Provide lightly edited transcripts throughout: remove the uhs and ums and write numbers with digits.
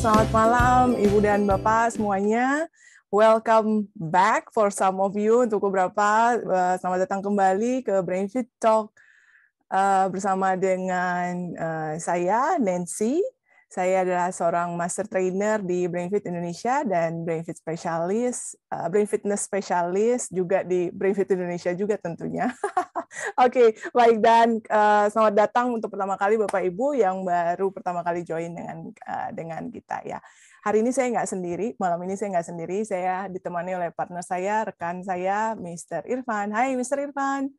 selamat malam Ibu dan Bapak semuanya. Welcome back for some of you, untuk beberapa selamat datang kembali ke Brainfit Talk bersama dengan saya Nancy. Saya adalah seorang master trainer di Brainfit Indonesia dan Brainfit Specialist, Brain Fitness Specialist juga di Brainfit Indonesia juga tentunya. Oke, baik, dan selamat datang untuk pertama kali Bapak Ibu yang baru pertama kali join dengan kita ya. Hari ini saya nggak sendiri, malam ini saya nggak sendiri, saya ditemani oleh partner saya, rekan saya, Mr. Irfan. Hai Mr. Irfan.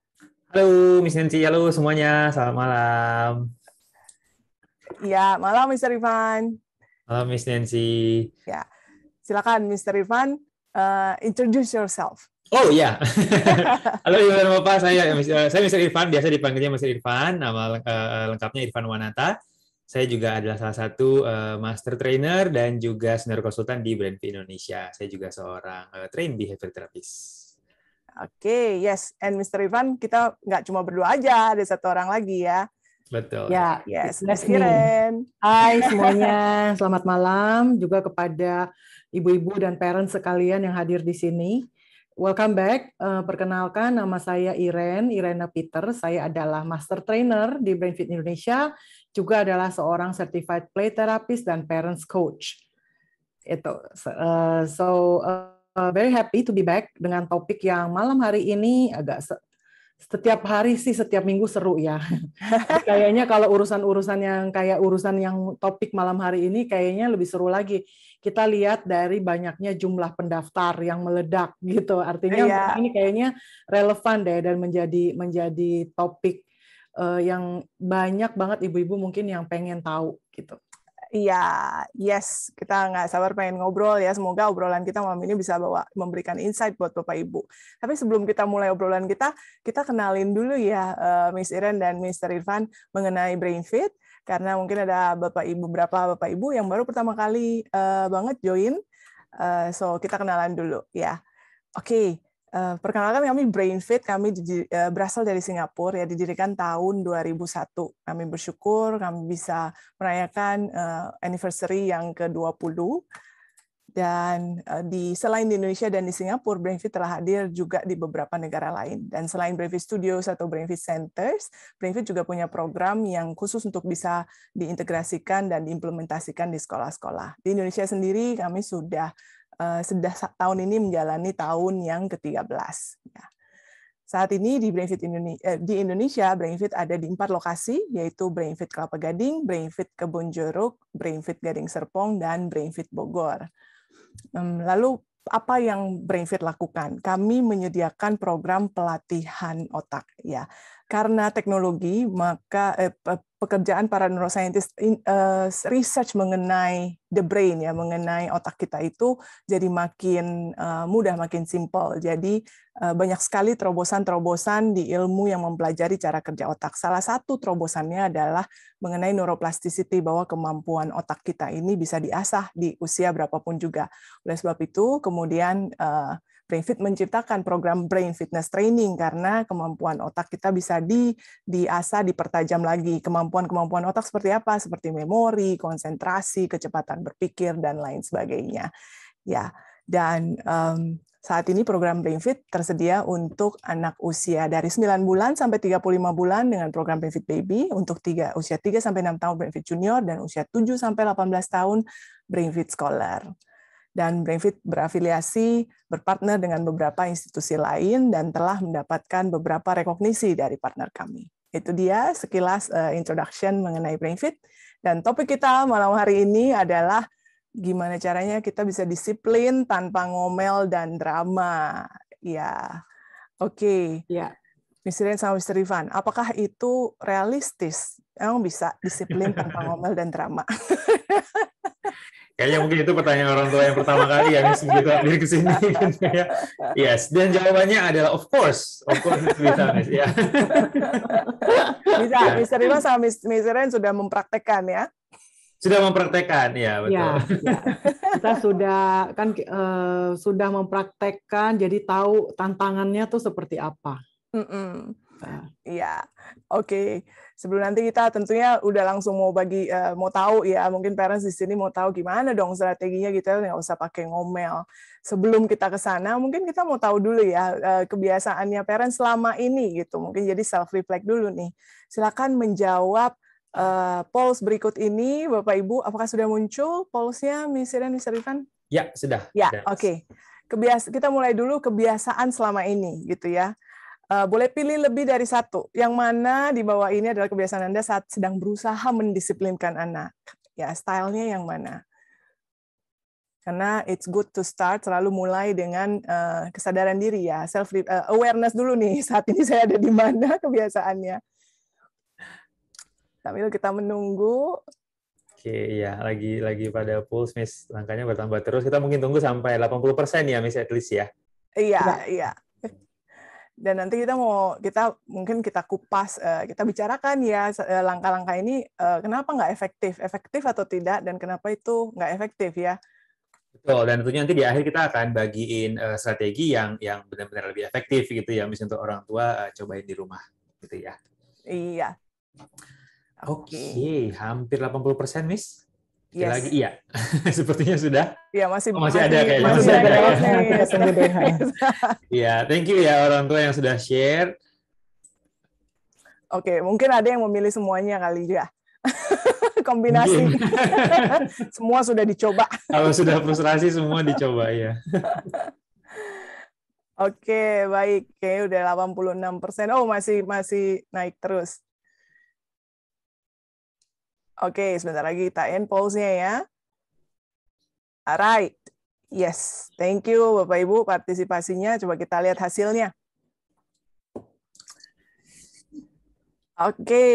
Halo Miss Nancy, halo semuanya, selamat malam. Ya, malam Mr. Irfan. Halo Miss Nancy. Ya, silakan Mr. Irfan, introduce yourself. Oh ya, halo Ibu dan Bapak, saya Mr. Irfan, biasa dipanggilnya Mr. Irfan, nama lengkapnya Irfan Wanata. Saya juga adalah salah satu master trainer dan juga senior konsultan di Brainfit Indonesia. Saya juga seorang trained behavior therapist. Oke, yes, and Mr. Irfan, kita nggak cuma berdua aja, ada satu orang lagi ya. Betul. Ya, yes, Miss Iren. Hai semuanya, selamat malam juga kepada ibu-ibu dan parents sekalian yang hadir di sini. Welcome back. Perkenalkan, nama saya Irena Peter. Saya adalah master trainer di Brainfit Indonesia, juga adalah seorang certified play therapist dan parents coach. Itu. Very happy to be back dengan topik yang malam hari ini agak setiap hari sih, setiap minggu seru ya. Kayaknya kalau urusan-urusan yang kayak urusan yang topik malam hari ini kayaknya lebih seru lagi. Kita lihat dari banyaknya jumlah pendaftar yang meledak gitu. Artinya ini kayaknya relevan deh dan menjadi topik yang banyak banget ibu-ibu mungkin yang pengen tahu gitu. Iya, yes, kita nggak sabar pengen ngobrol ya. Semoga obrolan kita malam ini bisa memberikan insight buat Bapak Ibu. Tapi sebelum kita mulai obrolan kita kenalin dulu ya Miss Iren dan Mr. Irfan mengenai Brainfit, karena mungkin ada beberapa Bapak Ibu yang baru pertama kali banget join. So kita kenalan dulu ya. Oke. Perkenalkan, kami Brainfit, kami berasal dari Singapura, ya, didirikan tahun 2001. Kami bersyukur kami bisa merayakan anniversary yang ke-20. Dan selain di Indonesia dan di Singapura, Brainfit telah hadir juga di beberapa negara lain. Dan selain Brainfit Studios atau Brainfit Centers, Brainfit juga punya program yang khusus untuk bisa diintegrasikan dan diimplementasikan di sekolah-sekolah. Di Indonesia sendiri, kami sudah tahun ini menjalani tahun yang ke-13. Ya. Saat ini di Indonesia, Brainfit ada di 4 lokasi, yaitu Brainfit Kelapa Gading, Brainfit Kebon Jeruk, Brainfit Gading Serpong, dan Brainfit Bogor. Lalu apa yang Brainfit lakukan? Kami menyediakan program pelatihan otak, ya. Karena teknologi, maka pekerjaan para neuroscientist research mengenai the brain, ya, mengenai otak kita itu jadi makin mudah, makin simple. Jadi banyak sekali terobosan-terobosan di ilmu yang mempelajari cara kerja otak. Salah satu terobosannya adalah mengenai neuroplasticity, bahwa kemampuan otak kita ini bisa diasah di usia berapapun juga. Oleh sebab itu, kemudian Brainfit menciptakan program Brain Fitness Training, karena kemampuan otak kita bisa diasah, dipertajam lagi. Kemampuan-kemampuan otak seperti apa? Seperti memori, konsentrasi, kecepatan berpikir, dan lain sebagainya. Ya, dan saat ini program Brainfit tersedia untuk anak usia dari 9 bulan sampai 35 bulan dengan program Brainfit Baby, untuk usia 3 sampai 6 tahun Brainfit Junior, dan usia 7 sampai 18 tahun Brainfit Scholar. Dan Brainfit berafiliasi, berpartner dengan beberapa institusi lain, dan telah mendapatkan beberapa rekognisi dari partner kami. Itu dia sekilas introduction mengenai Brainfit. Dan topik kita malam hari ini adalah gimana caranya kita bisa disiplin tanpa ngomel dan drama. Ya, oke. Ya. Mr. Iren sama Mr. Irfan, apakah itu realistis? Emang bisa disiplin tanpa ngomel dan drama? Kayaknya mungkin itu pertanyaan orang tua yang pertama kali ya, Miss, begitu hadir ke sini. Yes, dan jawabannya adalah of course itu bisa, Miss. Ya. Bisa, Mr. Irfan sama Mr. Iren sudah mempraktekkan ya? Sudah mempraktekkan, ya betul. Ya. Kita sudah mempraktekkan, jadi tahu tantangannya tuh seperti apa. Iya, oke. Sebelum nanti kita tentunya udah langsung mau mau tahu ya, mungkin parents di sini mau tahu gimana dong strateginya gitu, nggak usah pakai ngomel. Sebelum kita ke sana, mungkin kita mau tahu dulu ya kebiasaannya parents selama ini gitu. Mungkin jadi self reflect dulu nih. Silakan menjawab polls berikut ini, Bapak Ibu. Apakah sudah muncul pollsnya, Miss Iren, Miss Rifan? Ya, sudah. Ya, oke. Kita mulai dulu kebiasaan selama ini gitu ya. Boleh pilih lebih dari satu. Yang mana di bawah ini adalah kebiasaan Anda saat sedang berusaha mendisiplinkan anak. Ya, stylenya yang mana? Karena it's good to start, selalu mulai dengan kesadaran diri ya, self awareness dulu nih. Saat ini saya ada di mana kebiasaannya. Sambil kita menunggu. Oke, ya lagi pada pulse, Miss. Angkanya bertambah terus. Kita mungkin tunggu sampai 80% ya, Miss, at least ya. Iya. Dan nanti mungkin kita kupas, kita bicarakan ya langkah-langkah ini kenapa nggak efektif atau tidak, dan kenapa itu nggak efektif ya. Betul, dan tentunya nanti di akhir kita akan bagiin strategi yang benar-benar lebih efektif gitu ya, Miss, untuk orang tua cobain di rumah gitu ya. Iya. Oke, hampir 80%, Miss. Yes. Lagi iya. Sepertinya sudah. Iya, masih ada kayaknya. Masih ada. Iya, thank you ya orang tua yang sudah share. Oke, mungkin ada yang memilih semuanya kali ya. Kombinasi. Semua sudah dicoba. Kalau sudah frustrasi semua dicoba ya. Oke, baik. Oke, udah 86%. Oh, masih naik terus. Oke, sebentar lagi kita end polls-nya ya. Alright. Yes, thank you Bapak Ibu partisipasinya. Coba kita lihat hasilnya. Oke.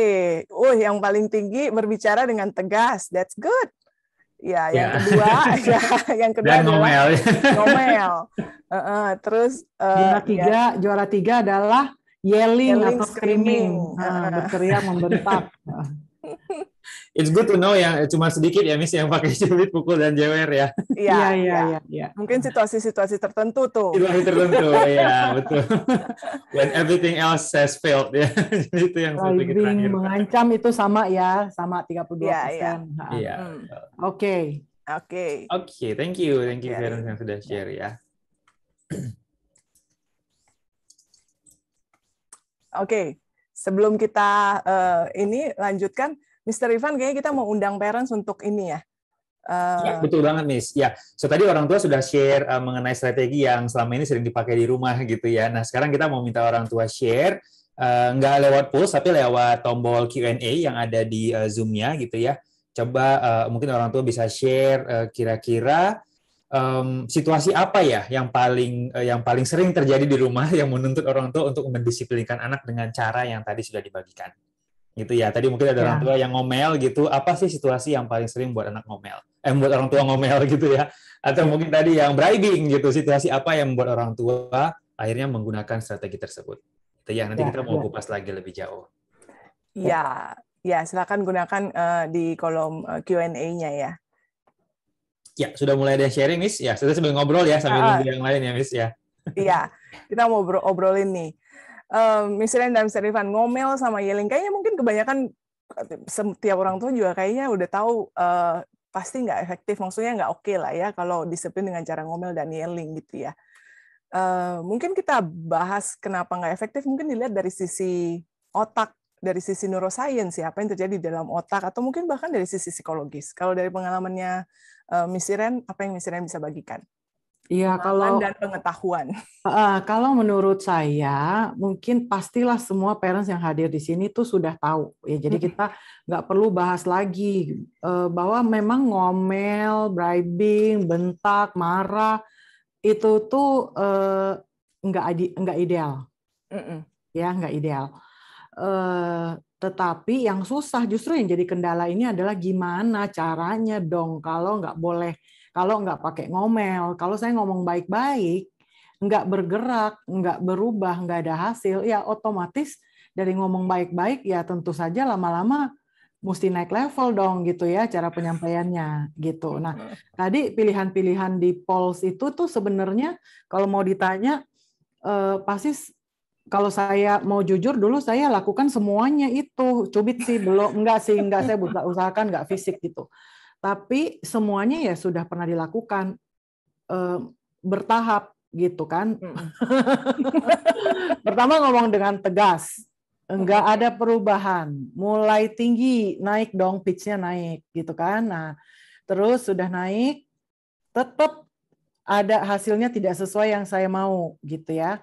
Yang paling tinggi berbicara dengan tegas. That's good. Ya, yang kedua, dan ngomel. Terus juara tiga adalah yelling atau screaming. Berteriak, membentak. It's good to know yang cuma sedikit ya, Miss, yang pakai cubit, pukul, dan jewer ya. Iya. Mungkin situasi-situasi tertentu tuh. Situasi tertentu, ya betul. When everything else has failed ya. Itu yang strategi terakhir. Mengancam itu sama 32%. Iya. Oke, thank you parents yang sudah share ya. Oke. Sebelum kita ini lanjutkan, Mr. Ivan, kayaknya kita mau undang parents untuk ini ya. Ya, betul banget, Miss. Ya, so tadi orang tua sudah share mengenai strategi yang selama ini sering dipakai di rumah gitu ya. Nah, sekarang kita mau minta orang tua share, nggak lewat post, tapi lewat tombol Q&A yang ada di Zoom-nya gitu ya. Coba mungkin orang tua bisa share kira-kira situasi apa ya yang paling sering terjadi di rumah yang menuntut orang tua untuk mendisiplinkan anak dengan cara yang tadi sudah dibagikan. Gitu ya. Tadi mungkin ada orang tua yang ngomel gitu. Apa sih situasi yang paling sering buat anak ngomel? Buat orang tua ngomel gitu ya. Atau mungkin tadi yang bribing gitu. Situasi apa yang membuat orang tua akhirnya menggunakan strategi tersebut. Itu ya. Nanti kita mau kupas lagi lebih jauh. Ya, silakan gunakan di kolom Q&A-nya ya. Ya, sudah mulai ada sharing, Miss. Ya, sudah sambil ngobrol ya sambil nunggu yang lain ya, Miss ya. Iya, kita mau obrolin nih. Miss Iren dan Mr. Ivan, ngomel sama yelling, kayaknya mungkin kebanyakan setiap orang tua juga kayaknya udah tahu pasti nggak efektif, maksudnya nggak oke lah ya kalau disiplin dengan cara ngomel dan yelling gitu ya. Mungkin kita bahas kenapa nggak efektif, mungkin dilihat dari sisi otak, dari sisi neuroscience ya, apa yang terjadi di dalam otak, atau mungkin bahkan dari sisi psikologis. Kalau dari pengalamannya Miss Iren, apa yang Miss Iren bisa bagikan? Iya, dan pengetahuan. Kalau menurut saya, mungkin pastilah semua parents yang hadir di sini tuh sudah tahu. Ya, jadi kita nggak perlu bahas lagi bahwa memang ngomel, bribing, bentak, marah itu tuh nggak ideal. Ya, nggak ideal. Tetapi yang susah justru yang jadi kendala ini adalah gimana caranya dong kalau nggak pakai ngomel. Kalau saya ngomong baik-baik, nggak bergerak, nggak berubah, nggak ada hasil, ya otomatis dari ngomong baik-baik ya tentu saja lama-lama mesti naik level dong gitu ya cara penyampaiannya gitu. Nah, tadi pilihan-pilihan di polls itu tuh sebenarnya kalau mau ditanya pasti kalau saya mau jujur dulu saya lakukan semuanya itu. Cubit sih belum, enggak saya usahakan enggak fisik gitu. Tapi semuanya ya sudah pernah dilakukan bertahap gitu kan. Pertama ngomong dengan tegas, enggak ada perubahan, mulai tinggi, naik dong, pitch-nya naik gitu kan. Nah, terus sudah naik, tetap ada hasilnya tidak sesuai yang saya mau gitu ya.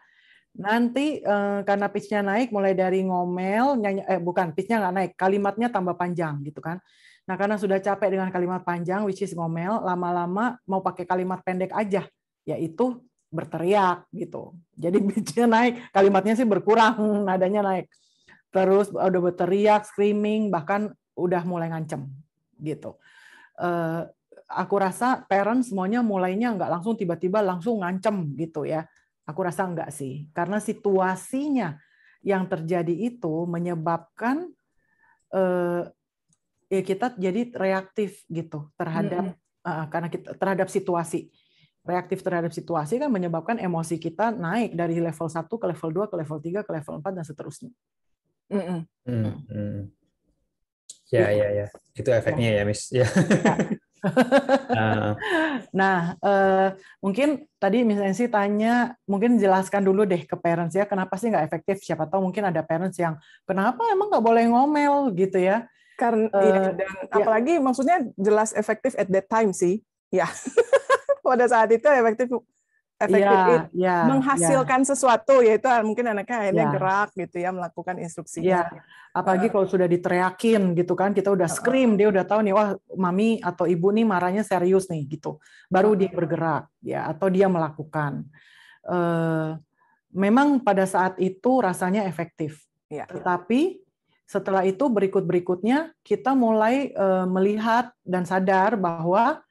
Nanti karena pitch-nya naik, mulai dari ngomel, nyanyi, bukan, pitch-nya nggak naik, kalimatnya tambah panjang gitu kan. Nah, karena sudah capek dengan kalimat panjang, which is ngomel, lama-lama mau pakai kalimat pendek aja, yaitu berteriak gitu. Jadi pitch-nya naik, kalimatnya sih berkurang, nadanya naik. Terus udah berteriak, screaming, bahkan udah mulai ngancem gitu. Aku rasa parents semuanya mulainya nggak langsung tiba-tiba langsung ngancem gitu ya. Aku rasa enggak sih, karena situasinya yang terjadi itu menyebabkan ya kita jadi reaktif gitu terhadap karena kita terhadap situasi. Reaktif terhadap situasi kan menyebabkan emosi kita naik dari level 1 ke level 2 ke level 3 ke level 4 dan seterusnya. Ya. Itu efeknya ya, Miss. Ya. Nah, mungkin tadi Miss Nancy tanya, mungkin jelaskan dulu deh ke parents ya, kenapa sih nggak efektif? Siapa tahu mungkin ada parents yang, kenapa emang nggak boleh ngomel gitu ya? Karena dan apalagi maksudnya jelas efektif at that time sih, ya. Pada saat itu efektif menghasilkan sesuatu, yaitu mungkin anaknya akhirnya gerak gitu ya, melakukan instruksinya. Apalagi kalau sudah diteriakin gitu kan, kita udah scream, dia udah tahu nih, wah mami atau ibu nih marahnya serius nih gitu, baru dia bergerak ya, atau dia melakukan. Memang pada saat itu rasanya efektif, tetapi setelah itu berikutnya kita mulai melihat dan sadar bahwa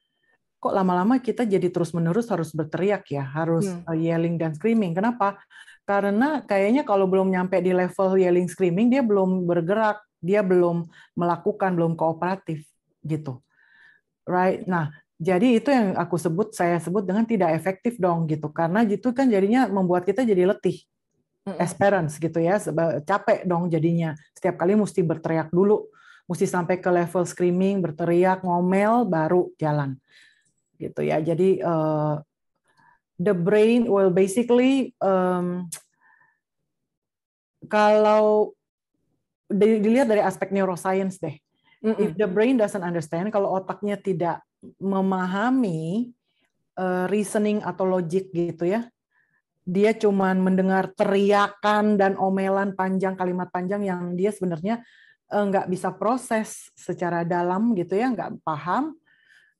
kok lama-lama kita jadi terus-menerus harus berteriak ya, harus yelling dan screaming. Kenapa? Karena kayaknya kalau belum nyampe di level yelling screaming, dia belum bergerak, dia belum melakukan, belum kooperatif gitu. Right? Nah, jadi itu yang saya sebut dengan tidak efektif dong gitu. Karena itu kan jadinya membuat kita jadi letih. As parents gitu ya, capek dong jadinya. Setiap kali mesti berteriak dulu, mesti sampai ke level screaming, berteriak, ngomel, baru jalan. Gitu ya. Jadi the brain will basically kalau dilihat dari aspek neuroscience deh. If the brain doesn't understand, kalau otaknya tidak memahami reasoning atau logic gitu ya, dia cuman mendengar teriakan dan omelan panjang, kalimat panjang yang dia sebenarnya nggak bisa proses secara dalam gitu ya, nggak paham,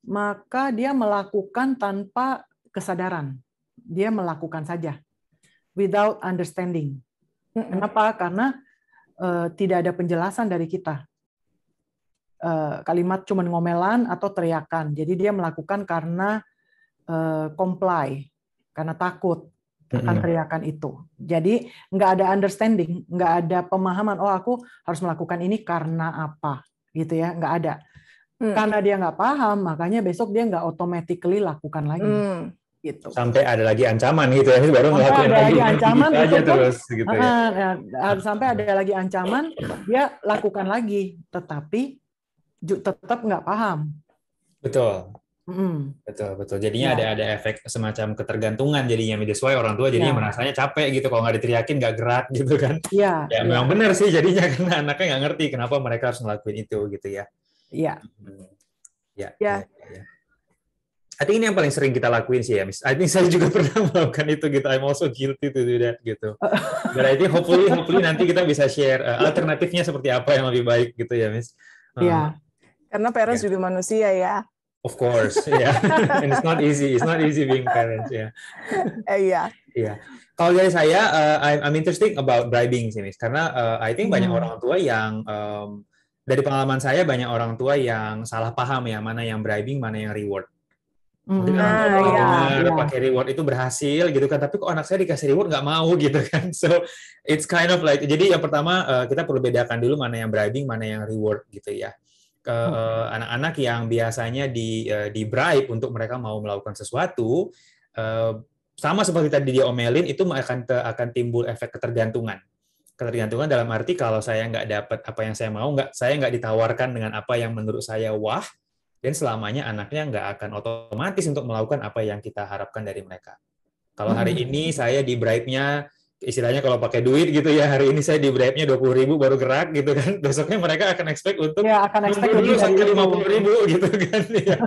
maka dia melakukan tanpa kesadaran. Dia melakukan saja, without understanding. Kenapa? Karena tidak ada penjelasan dari kita. Kalimat cuma ngomelan atau teriakan. Jadi dia melakukan karena comply, karena takut akan teriakan itu. Jadi nggak ada understanding, nggak ada pemahaman. Oh, aku harus melakukan ini karena apa, gitu ya? Nggak ada. Karena dia nggak paham, makanya besok dia nggak automatically lakukan lagi. Gitu. Sampai ada lagi ancaman gitu ya, baru ngelakuin ada lagi ancaman gitu aja terus gitu ya. Sampai ada lagi ancaman, dia lakukan lagi, tetapi tetap nggak paham. Betul. Betul. Jadinya ada efek semacam ketergantungan jadinya. That's why orang tua jadinya merasanya capek gitu kalau nggak diteriakin, nggak gerak gitu kan. Memang benar sih jadinya, karena anaknya nggak ngerti kenapa mereka harus ngelakuin itu gitu ya. Iya. Ya. I think ini yang paling sering kita lakuin sih ya, Miss. I think saya juga pernah melakukan itu gitu. I'm also guilty to do that gitu. But I think hopefully nanti kita bisa share alternatifnya seperti apa yang lebih baik gitu ya, Miss. Iya. Karena parents juga manusia ya. Of course, yeah. And it's not easy. It's not easy being parents, ya. Iya. Kalau dari saya, I'm interested about bribing sih, Miss. Karena I think banyak orang tua yang dari pengalaman saya banyak orang tua yang salah paham ya, mana yang bribing, mana yang reward. Mungkin orang tua pakai reward itu berhasil gitu kan, tapi kok anak saya dikasih reward nggak mau gitu kan. So it's kind of like, jadi yang pertama kita perlu bedakan dulu mana yang bribing, mana yang reward gitu ya. Anak-anak yang biasanya di bribe untuk mereka mau melakukan sesuatu, sama seperti tadi dia omelin, itu akan timbul efek ketergantungan. Ketergantungan dalam arti kalau saya nggak dapat apa yang saya mau, saya nggak ditawarkan dengan apa yang menurut saya wah, dan selamanya anaknya nggak akan otomatis untuk melakukan apa yang kita harapkan dari mereka. Kalau hari ini saya di bribe-nya, istilahnya kalau pakai duit gitu ya, hari ini saya di bribe-nya 20.000 baru gerak gitu kan, besoknya mereka akan expect untuk dulu sampai 50.000 gitu kan ya.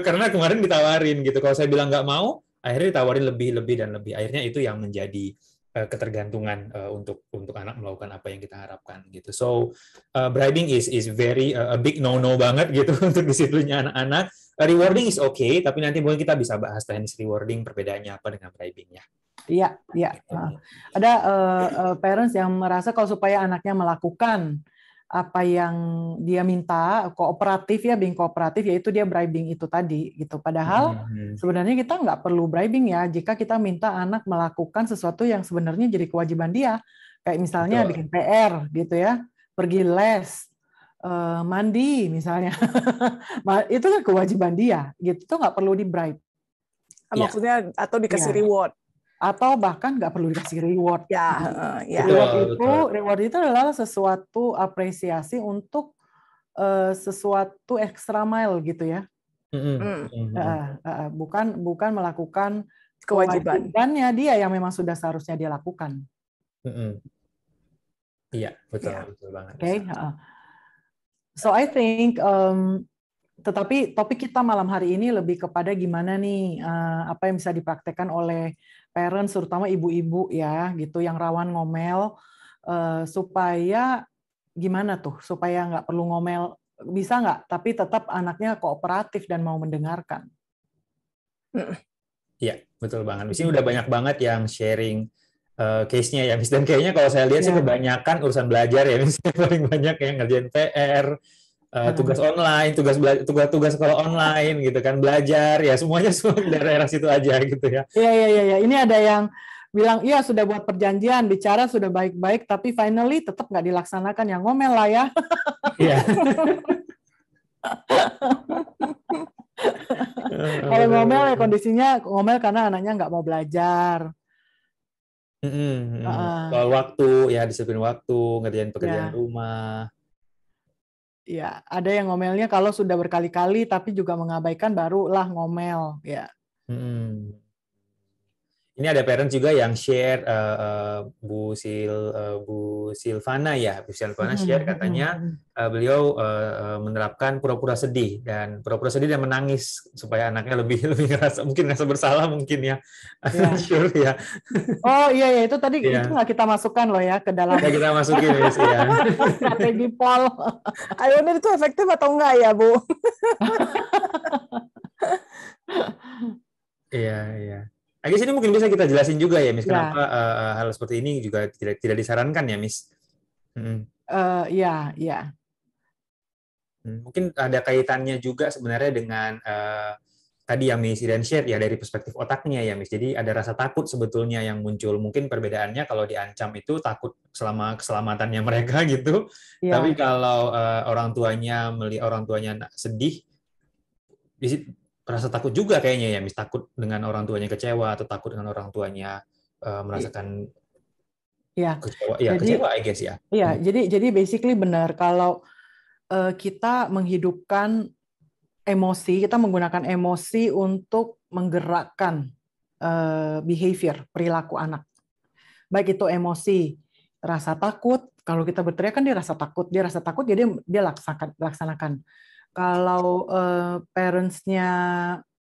Karena kemarin ditawarin gitu, kalau saya bilang nggak mau, akhirnya ditawarin lebih dan lebih. Akhirnya itu yang menjadi ketergantungan untuk anak melakukan apa yang kita harapkan gitu. So bribing is very a big no banget gitu untuk disiplinnya anak-anak. Rewarding is okay, tapi nanti mungkin kita bisa bahas teknis rewarding, perbedaannya apa dengan bribing ya. Iya, iya. Ada parents yang merasa kalau supaya anaknya melakukan apa yang dia minta, kooperatif ya, being kooperatif, yaitu dia bribing itu tadi gitu. Padahal sebenarnya kita nggak perlu bribing ya, jika kita minta anak melakukan sesuatu yang sebenarnya jadi kewajiban dia, kayak misalnya bikin PR gitu ya, pergi les, mandi misalnya, itu kan kewajiban dia, gitu. Itu nggak perlu di bribe. Maksudnya atau dikasih reward. Atau bahkan nggak perlu dikasih reward. Ya. Reward itu adalah sesuatu apresiasi untuk sesuatu extra mile gitu ya. Bukan melakukan kewajibannya dia yang memang sudah seharusnya dia lakukan. Iya, betul banget. Okay. So I think tetapi topik kita malam hari ini lebih kepada gimana nih apa yang bisa dipraktekkan oleh parents, terutama ibu-ibu ya, gitu, yang rawan ngomel, supaya gimana tuh, supaya nggak perlu ngomel, bisa nggak, tapi tetap anaknya kooperatif dan mau mendengarkan. Iya, betul banget. Di sini udah banyak banget yang sharing case-nya ya, Miss. Dan kayaknya kalau saya lihat sih kebanyakan urusan belajar ya, Miss. Paling banyak yang ngerjain PR, tugas online, tugas sekolah online gitu kan, belajar ya, semuanya semua di daerah situ aja gitu ya. Iya. Ini ada yang bilang iya sudah buat perjanjian, bicara sudah baik-baik, tapi finally tetap nggak dilaksanakan, yang ngomel lah ya. Iya. Kalau ngomel ya kondisinya ngomel karena anaknya nggak mau belajar. Soal waktu ya, disiplin waktu, ngerjain pekerjaan rumah. Ya, ada yang ngomelnya kalau sudah berkali-kali tapi juga mengabaikan barulah ngomel, ya. Ini ada parents juga yang share, Bu Silvana ya, Bu Silvana share katanya beliau menerapkan pura-pura sedih dan menangis supaya anaknya lebih ngerasa bersalah mungkin ya. Sure ya. Oh iya itu tadi itu nggak kita masukkan loh ya ke dalam. Nggak kita masukin ya. Strategi Paul. Ayo itu efektif atau enggak ya Bu? Iya. Agis ini mungkin bisa kita jelasin juga ya, Miss, kenapa hal seperti ini juga tidak disarankan ya, Miss? Iya. Mungkin ada kaitannya juga sebenarnya dengan tadi yang Miss Iren share ya, dari perspektif otaknya ya, Miss. Jadi ada rasa takut sebetulnya yang muncul. Mungkin perbedaannya kalau diancam itu takut selama keselamatannya mereka gitu. Ya. Tapi kalau orang tuanya melihat orang tuanya sedih, rasa takut juga kayaknya ya, Miss, takut dengan orang tuanya kecewa atau takut dengan orang tuanya merasakan kecewa. Ya, kecewa I guess ya. Iya, jadi basically benar kalau kita menghidupkan emosi, kita menggunakan emosi untuk menggerakkan behavior, perilaku anak. Baik itu emosi rasa takut, kalau kita berteriak kan dia rasa takut, jadi dia laksanakan. Kalau parents-nya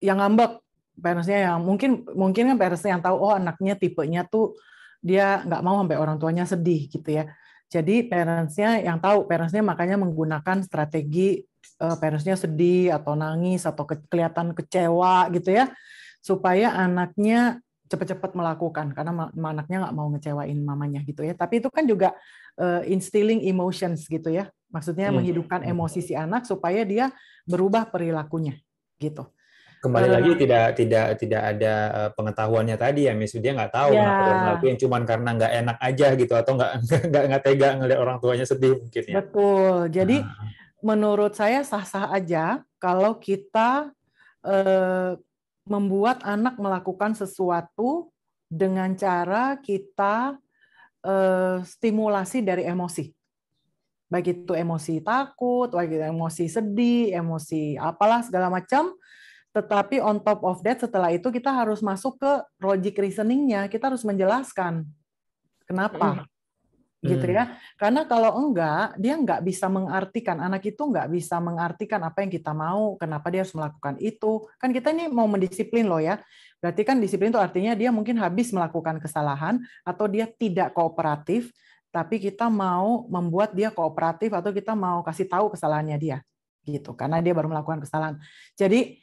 yang ngambek, parents-nya yang mungkin kan parents-nya yang tahu oh anaknya tipenya tuh dia nggak mau sampai orang tuanya sedih gitu ya. Jadi parents-nya yang tahu, parents-nya makanya menggunakan strategi parents-nya sedih atau nangis atau kelihatan kecewa gitu ya, supaya anaknya cepat-cepat melakukan karena anaknya nggak mau ngecewain mamanya gitu ya. Tapi itu kan juga instilling emotions gitu ya. Maksudnya menghidupkan emosi si anak supaya dia berubah perilakunya gitu. Kembali lagi tidak ada pengetahuannya tadi ya, Miss, dia nggak tahu kenapa dia ngelakuin cuman karena nggak enak aja gitu atau nggak tega ngeliat orang tuanya sedih mungkin ya. Betul. Jadi menurut saya sah-sah aja kalau kita membuat anak melakukan sesuatu dengan cara kita stimulasi dari emosi. Baik itu emosi takut, baik itu emosi sedih, emosi apalah segala macam. Tetapi on top of that, setelah itu kita harus masuk ke logic reasoning-nya. Kita harus menjelaskan kenapa. Gitu ya. Karena kalau enggak, dia enggak bisa mengartikan. Anak itu enggak bisa mengartikan apa yang kita mau, kenapa dia harus melakukan itu. Kan kita ini mau mendisiplin loh ya. Berarti kan disiplin itu artinya dia mungkin habis melakukan kesalahan atau dia tidak kooperatif, tapi kita mau membuat dia kooperatif atau kita mau kasih tahu kesalahannya dia. Gitu, karena dia baru melakukan kesalahan. Jadi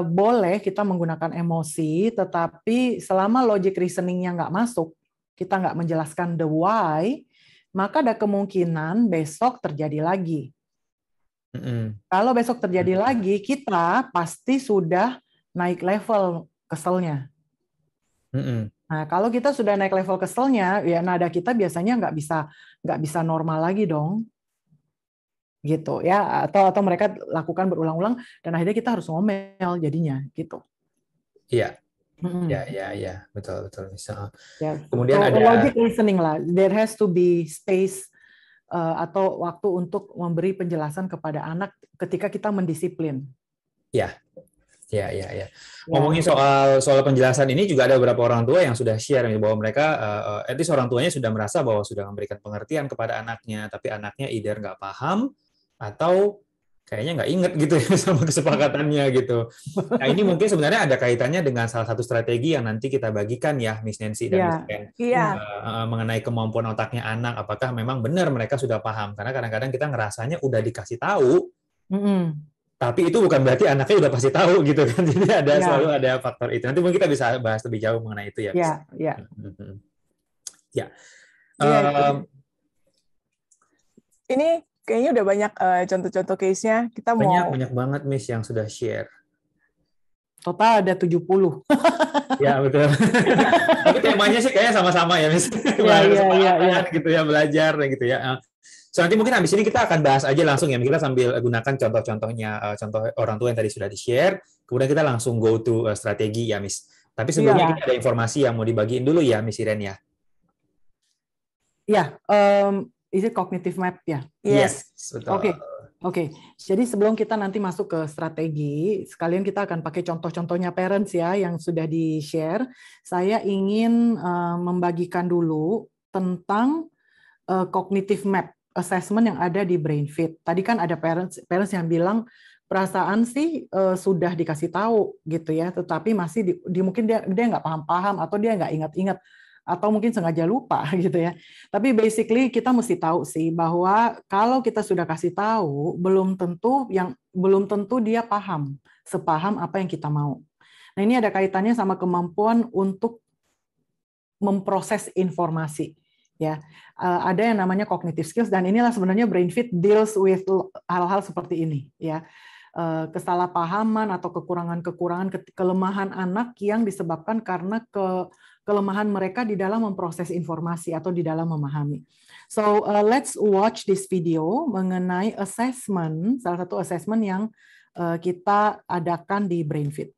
boleh kita menggunakan emosi, tetapi selama logic reasoning-nya nggak masuk, kita nggak menjelaskan the why, maka ada kemungkinan besok terjadi lagi. Kalau besok terjadi lagi, kita pasti sudah naik level keselnya. Nah, kalau kita sudah naik level keselnya, ya nada kita biasanya nggak bisa normal lagi dong, gitu ya. Atau mereka lakukan berulang-ulang dan akhirnya kita harus ngomel jadinya, gitu. Iya. Ya, betul. Ya. Kemudian ada logic reasoning lah. There has to be space atau waktu untuk memberi penjelasan kepada anak ketika kita mendisiplin. Ya. Ngomongin soal penjelasan ini juga ada beberapa orang tua yang sudah share bahwa mereka, at least orang tuanya sudah merasa bahwa sudah memberikan pengertian kepada anaknya, tapi anaknya either nggak paham atau kayaknya nggak inget gitu ya sama kesepakatannya gitu. Nah ini mungkin sebenarnya ada kaitannya dengan salah satu strategi yang nanti kita bagikan ya, Miss Nancy dan Miss Ken, mengenai kemampuan otaknya anak. Apakah memang benar mereka sudah paham? Karena kadang-kadang kita ngerasanya udah dikasih tahu. Tapi itu bukan berarti anaknya udah pasti tahu gitu kan. Jadi selalu ada faktor itu. Nanti mungkin kita bisa bahas lebih jauh mengenai itu ya. Ini kayaknya udah banyak contoh-contoh case-nya. Kita banyak banget Miss yang sudah share. Total ada 70. Ya betul. Tapi temanya sih kayaknya sama-sama ya Miss. Gitu ya, belajar gitu ya. So, nanti mungkin habis ini kita akan bahas aja langsung ya, kita sambil gunakan contoh-contohnya, contoh orang tua yang tadi sudah di-share, kemudian kita langsung go to strategi ya, Miss. Tapi sebelumnya kita ada informasi yang mau dibagiin dulu ya, Miss Iren ya. Ya, is it cognitive map ya? Yes, betul. Oke. Jadi sebelum kita nanti masuk ke strategi, sekalian kita akan pakai contoh-contohnya parents ya yang sudah di-share. Saya ingin membagikan dulu tentang cognitive map assessment yang ada di BrainFit. Tadi kan ada parents yang bilang perasaan sih sudah dikasih tahu gitu ya, tetapi masih mungkin dia nggak paham-paham atau dia nggak ingat-ingat atau mungkin sengaja lupa gitu ya. Tapi basically kita mesti tahu sih bahwa kalau kita sudah kasih tahu belum tentu dia sepaham apa yang kita mau. Nah, ini ada kaitannya sama kemampuan untuk memproses informasi. Ya, ada yang namanya cognitive skills dan inilah sebenarnya BrainFit deals with hal-hal seperti ini ya. Kesalahpahaman atau kekurangan-kekurangan, kelemahan anak yang disebabkan karena kelemahan mereka di dalam memproses informasi atau di dalam memahami. So let's watch this video mengenai assessment, salah satu assessment yang kita adakan di BrainFit.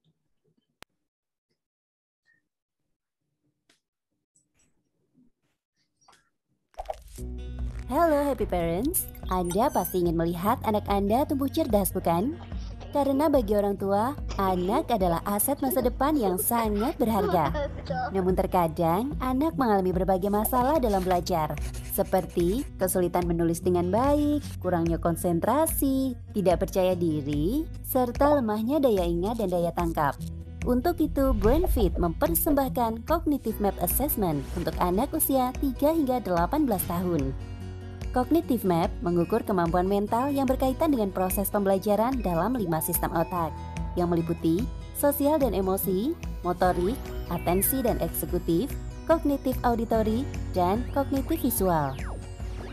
Halo Happy Parents, Anda pasti ingin melihat anak Anda tumbuh cerdas bukan? Karena bagi orang tua, anak adalah aset masa depan yang sangat berharga. Namun terkadang, anak mengalami berbagai masalah dalam belajar, seperti kesulitan menulis dengan baik, kurangnya konsentrasi, tidak percaya diri, serta lemahnya daya ingat dan daya tangkap. Untuk itu, BrainFit mempersembahkan Cognitive Map Assessment untuk anak usia 3 hingga 18 tahun. Cognitive Map mengukur kemampuan mental yang berkaitan dengan proses pembelajaran dalam 5 sistem otak, yang meliputi sosial dan emosi, motorik, atensi dan eksekutif, kognitif auditory, dan kognitif visual.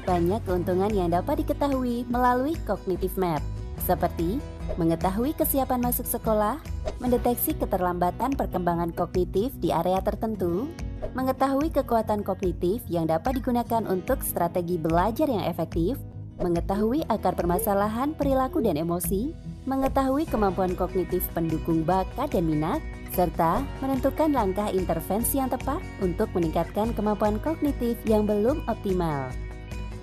Banyak keuntungan yang dapat diketahui melalui Cognitive Map, seperti mengetahui kesiapan masuk sekolah, mendeteksi keterlambatan perkembangan kognitif di area tertentu, mengetahui kekuatan kognitif yang dapat digunakan untuk strategi belajar yang efektif, mengetahui akar permasalahan perilaku dan emosi, mengetahui kemampuan kognitif pendukung bakat dan minat, serta menentukan langkah intervensi yang tepat untuk meningkatkan kemampuan kognitif yang belum optimal.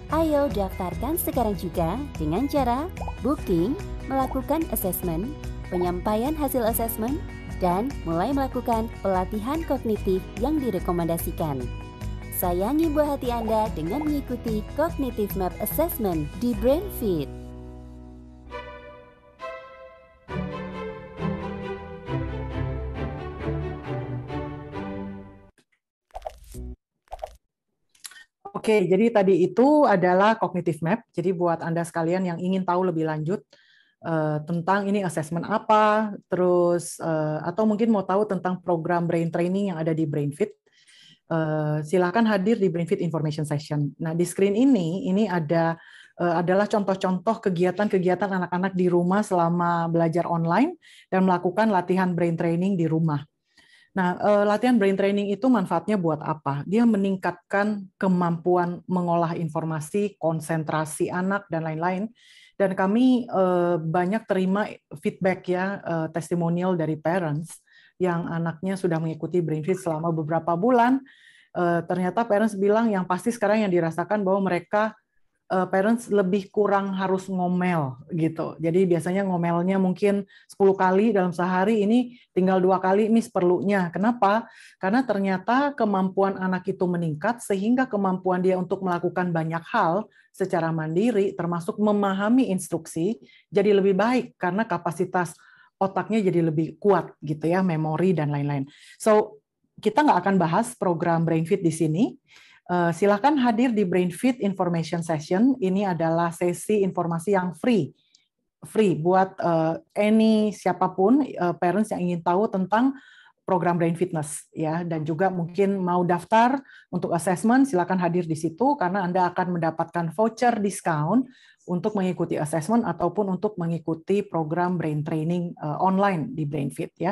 Ayo daftarkan sekarang juga dengan cara booking, melakukan assessment, penyampaian hasil assessment, dan mulai melakukan pelatihan kognitif yang direkomendasikan. Sayangi buah hati Anda dengan mengikuti Cognitive Map Assessment di BrainFit. Oke, jadi tadi itu adalah Cognitive Map. Jadi buat Anda sekalian yang ingin tahu lebih lanjut tentang ini assessment apa, terus atau mungkin mau tahu tentang program brain training yang ada di BrainFit, silakan hadir di BrainFit Information Session. Nah, di screen ini adalah contoh-contoh kegiatan-kegiatan anak-anak di rumah selama belajar online dan melakukan latihan brain training di rumah. Nah, latihan brain training itu manfaatnya buat apa? Dia meningkatkan kemampuan mengolah informasi, konsentrasi anak, dan lain-lain. Dan kami banyak terima feedback ya, testimonial dari parents yang anaknya sudah mengikuti BrainFit selama beberapa bulan. Ternyata parents bilang yang pasti sekarang yang dirasakan bahwa mereka parents lebih kurang harus ngomel gitu. Jadi biasanya ngomelnya mungkin 10 kali dalam sehari, ini tinggal 2 kali miss perlunya. Kenapa? Karena ternyata kemampuan anak itu meningkat sehingga kemampuan dia untuk melakukan banyak hal secara mandiri termasuk memahami instruksi jadi lebih baik karena kapasitas otaknya jadi lebih kuat gitu ya, memori dan lain-lain. So, kita nggak akan bahas program BrainFit di sini. Silakan hadir di BrainFit Information Session. Ini adalah sesi informasi yang free buat siapapun parents yang ingin tahu tentang program Brain Fitness ya, dan juga mungkin mau daftar untuk assessment, silakan hadir di situ karena Anda akan mendapatkan voucher discount untuk mengikuti assessment ataupun untuk mengikuti program brain training online di BrainFit ya.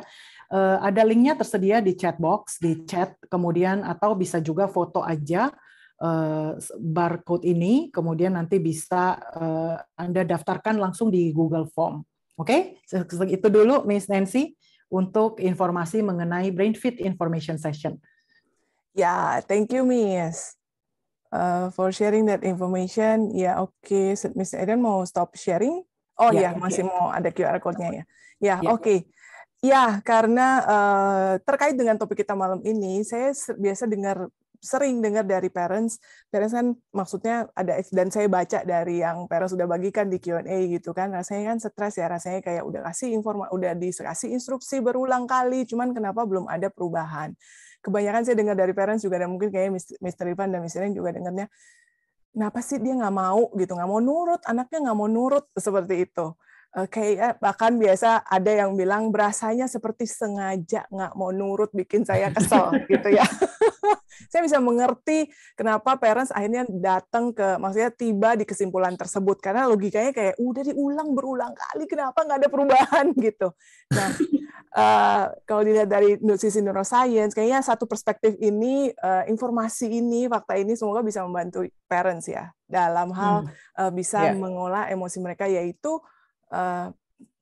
Ada linknya tersedia di chat box, di chat, kemudian atau bisa juga foto aja barcode ini, kemudian nanti bisa Anda daftarkan langsung di Google Form. Oke, itu dulu Miss Nancy untuk informasi mengenai BrainFit Information Session. Ya, thank you Miss for sharing that information. Ya, oke. Miss Eden mau stop sharing? Oh ya, masih mau ada QR code-nya ya. Ya, oke. Ya, karena terkait dengan topik kita malam ini, saya sering dengar dari parents kan maksudnya ada, dan saya baca dari yang parents sudah bagikan di Q&A gitu kan, rasanya kan stres ya, rasanya kayak udah dikasih instruksi berulang kali, cuman kenapa belum ada perubahan. Kebanyakan saya dengar dari parents juga, dan mungkin kayak Mr. Ivan dan Miss Irene juga dengarnya, kenapa sih dia nggak mau gitu, nggak mau nurut, anaknya nggak mau nurut, seperti itu. Kayak bahkan biasa ada yang bilang berasanya seperti sengaja nggak mau nurut, bikin saya kesel gitu ya. Saya bisa mengerti kenapa parents akhirnya maksudnya tiba di kesimpulan tersebut, karena logikanya kayak udah diulang berulang kali, kenapa nggak ada perubahan gitu. Nah, kalau dilihat dari sisi neuroscience, kayaknya satu perspektif ini, informasi ini, fakta ini semoga bisa membantu parents ya dalam hal bisa mengolah emosi mereka, yaitu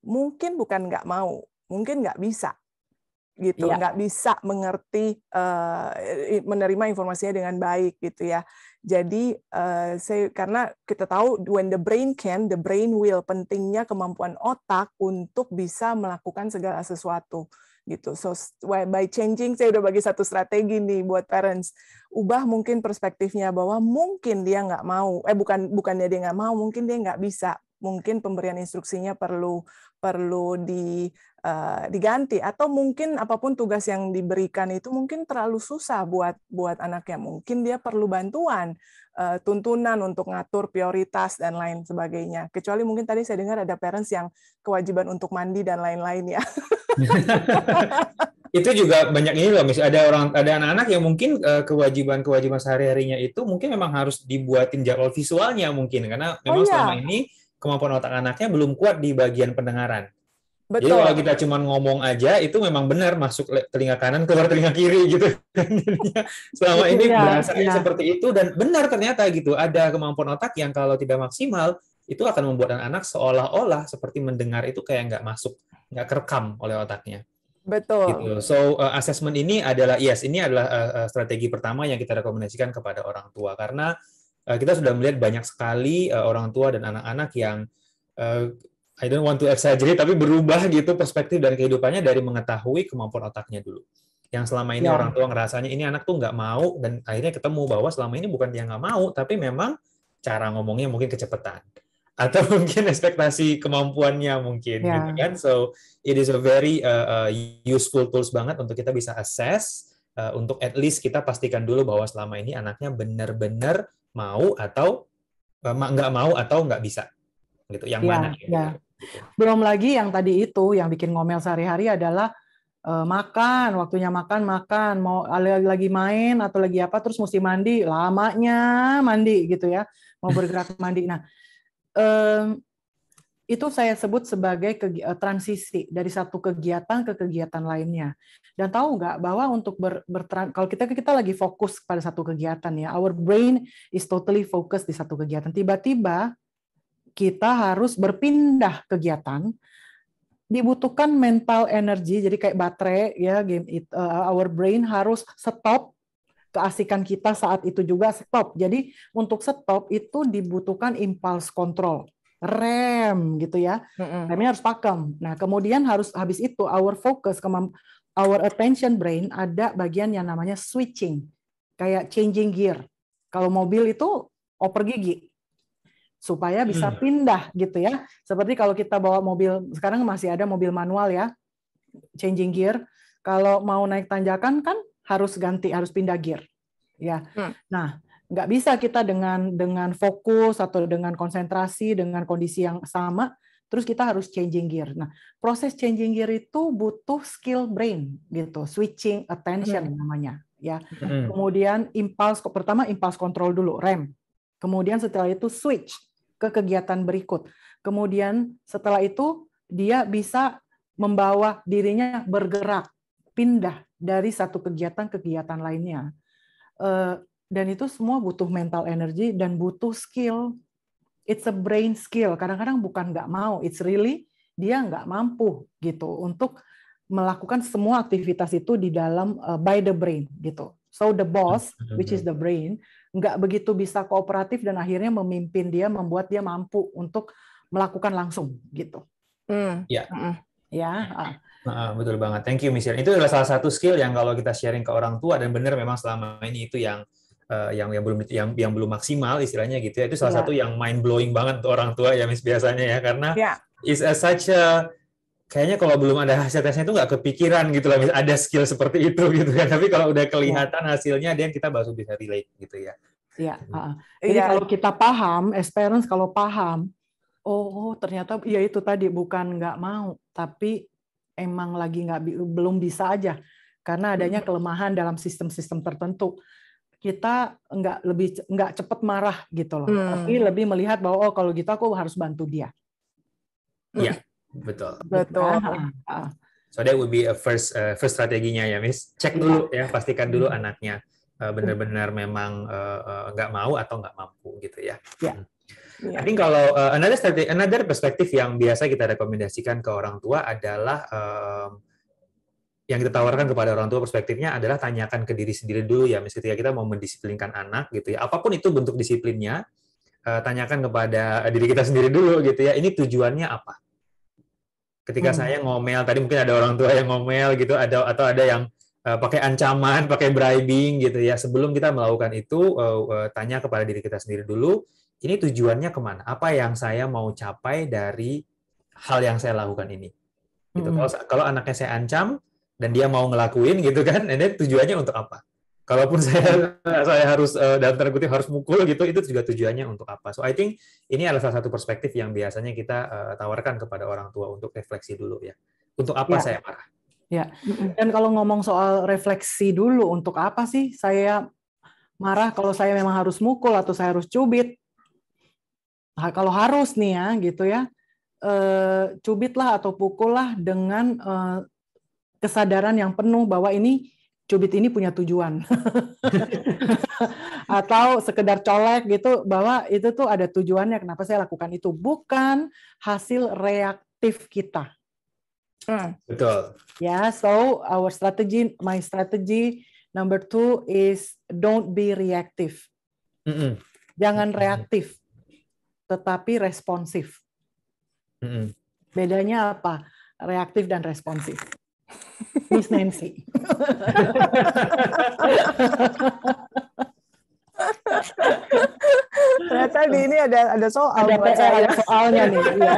mungkin bukan nggak mau, mungkin nggak bisa gitu, nggak bisa mengerti, menerima informasinya dengan baik gitu ya. Jadi karena kita tahu when the brain can, the brain will, pentingnya kemampuan otak untuk bisa melakukan segala sesuatu gitu. So by changing, saya udah bagi satu strategi nih buat parents, ubah mungkin perspektifnya bahwa mungkin dia nggak mau, bukannya dia nggak mau, mungkin dia nggak bisa. Mungkin pemberian instruksinya perlu diganti, atau mungkin apapun tugas yang diberikan itu mungkin terlalu susah buat anaknya. Mungkin dia perlu bantuan, tuntunan untuk ngatur prioritas dan lain sebagainya. Kecuali mungkin tadi saya dengar ada parents yang kewajiban untuk mandi dan lain-lain ya. Itu juga banyak ini loh, ada anak-anak yang mungkin kewajiban sehari-harinya itu mungkin memang harus dibuatin jadwal visualnya mungkin, karena memang selama ini kemampuan otak anaknya belum kuat di bagian pendengaran. Betul. Jadi kalau kita cuma ngomong aja, itu memang benar masuk telinga kanan, keluar telinga kiri gitu. Selama ini berasanya seperti itu, dan benar ternyata gitu. Ada kemampuan otak yang kalau tidak maksimal, itu akan membuat anak-anak seolah-olah seperti mendengar itu kayak nggak masuk, nggak kerekam oleh otaknya. Betul. Gitu. So assessment ini adalah strategi pertama yang kita rekomendasikan kepada orang tua, karena kita sudah melihat banyak sekali orang tua dan anak-anak yang I don't want to exaggerate, tapi berubah gitu perspektif dan kehidupannya dari mengetahui kemampuan otaknya dulu. Yang selama ini orang tua ngerasanya ini anak tuh nggak mau, dan akhirnya ketemu bahwa selama ini bukan dia nggak mau, tapi memang cara ngomongnya mungkin kecepatan. Atau mungkin ekspektasi kemampuannya mungkin, gitu kan. So, it is a very useful tools banget untuk kita bisa assess, untuk at least kita pastikan dulu bahwa selama ini anaknya benar-benar mau atau nggak mau atau nggak bisa. Gitu, yang mana? Gitu. Belum lagi yang tadi itu, yang bikin ngomel sehari-hari adalah makan, waktunya makan, mau lagi main atau lagi apa, terus mesti mandi, lamanya mandi gitu ya, mau bergerak mandi. Nah, itu saya sebut sebagai transisi dari satu kegiatan ke kegiatan lainnya. Dan tahu nggak bahwa untuk kalau kita lagi fokus pada satu kegiatan ya, our brain is totally focused di satu kegiatan. Tiba-tiba kita harus berpindah kegiatan, dibutuhkan mental energy, jadi kayak baterai ya, our brain harus stop keasikan kita saat itu juga stop. Jadi untuk stop itu dibutuhkan impulse control, rem gitu ya. Remnya harus pakem. Nah, kemudian habis itu our focus, our attention brain ada bagian yang namanya switching, kayak changing gear. Kalau mobil itu oper gigi supaya bisa pindah gitu ya. Seperti kalau kita bawa mobil, sekarang masih ada mobil manual ya, changing gear. Kalau mau naik tanjakan kan harus pindah gear. Ya. Nah, nggak bisa kita dengan fokus atau dengan konsentrasi dengan kondisi yang sama, terus kita harus changing gear. Nah, proses changing gear itu butuh skill brain gitu, switching attention namanya ya. Kemudian pertama impulse control dulu, rem. Kemudian setelah itu switch ke kegiatan berikut. Kemudian setelah itu dia bisa membawa dirinya bergerak, pindah dari satu kegiatan ke kegiatan lainnya. Dan itu semua butuh mental energy dan butuh skill. It's a brain skill. Kadang-kadang bukan nggak mau, it's really dia nggak mampu gitu untuk melakukan semua aktivitas itu di dalam by the brain gitu. So the boss, which is the brain, nggak begitu bisa kooperatif dan akhirnya memimpin dia, membuat dia mampu untuk melakukan langsung gitu. Betul banget. Thank you, Michelle. Itu adalah salah satu skill yang kalau kita sharing ke orang tua, dan benar memang selama ini itu yang belum maksimal istilahnya gitu ya. Itu salah satu yang mind blowing banget untuk orang tua ya, Miss, biasanya ya, karena is such a, kayaknya kalau belum ada hasil tesnya itu nggak kepikiran gitu lah, ada skill seperti itu gitu kan. Tapi kalau udah kelihatan hasilnya, dia kita baru bisa relate gitu ya. Jadi kalau kita paham, as parents kalau paham, oh ternyata ya itu tadi bukan nggak mau, tapi emang lagi belum bisa aja karena adanya kelemahan dalam sistem-sistem tertentu. Kita nggak cepat marah gitu loh, tapi lebih melihat bahwa kalau gitu aku harus bantu dia. Iya, betul. So that would be a first strateginya ya, Miss. Cek dulu ya, pastikan dulu anaknya benar-benar memang nggak mau atau nggak mampu gitu ya. I think kalau another perspektif yang biasa kita rekomendasikan ke orang tua adalah yang kita tawarkan kepada orang tua, perspektifnya adalah tanyakan ke diri sendiri dulu ya, Miss, ketika kita mau mendisiplinkan anak gitu ya. Apapun itu bentuk disiplinnya, tanyakan kepada diri kita sendiri dulu gitu ya. Ini tujuannya apa? Ketika saya ngomel, tadi mungkin ada orang tua yang ngomel gitu, atau ada yang pakai ancaman, pakai bribing gitu ya. Sebelum kita melakukan itu, tanya kepada diri kita sendiri dulu, ini tujuannya kemana? Apa yang saya mau capai dari hal yang saya lakukan ini? Gitu. Kalau anaknya saya ancam dan dia mau ngelakuin gitu kan, ini tujuannya untuk apa? Kalaupun saya harus dalam tanda kutip harus mukul gitu, itu juga tujuannya untuk apa? So I think ini adalah salah satu perspektif yang biasanya kita tawarkan kepada orang tua untuk refleksi dulu ya. Untuk apa saya marah? Ya. Dan kalau ngomong soal refleksi dulu, untuk apa sih saya marah? Kalau saya memang harus mukul atau saya harus cubit, kalau harus nih ya gitu ya, cubitlah atau pukullah dengan kesadaran yang penuh bahwa ini cubit ini punya tujuan. Atau sekedar colek gitu, bahwa itu tuh ada tujuannya kenapa saya lakukan itu, bukan hasil reaktif kita. Betul. Ya, so my strategy number 2 is don't be reactive. Jangan reaktif, tetapi responsif. Bedanya apa? Reaktif dan responsif. Miss Nancy. Ternyata di ini ada soal buat saya. saya. Ada soalnya nih. Iya.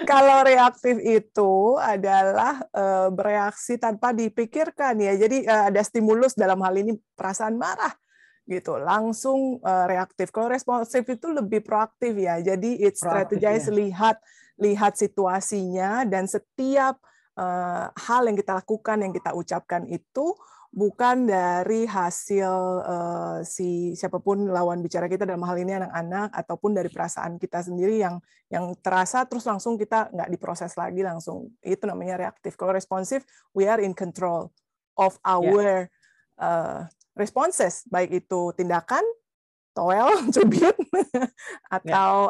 Kalau reaktif itu adalah bereaksi tanpa dipikirkan ya. Jadi ada stimulus, dalam hal ini perasaan marah gitu, langsung reaktif. Kalau responsif itu lebih proaktif ya. Jadi it's strategize, ya. lihat situasinya, dan setiap hal yang kita lakukan, yang kita ucapkan itu bukan dari hasil siapapun lawan bicara kita, dalam hal ini anak-anak, ataupun dari perasaan kita sendiri yang terasa terus langsung kita nggak diproses lagi langsung. Itu namanya reaktif. Kalau responsif, we are in control of our responses, baik itu tindakan, toel, cubit,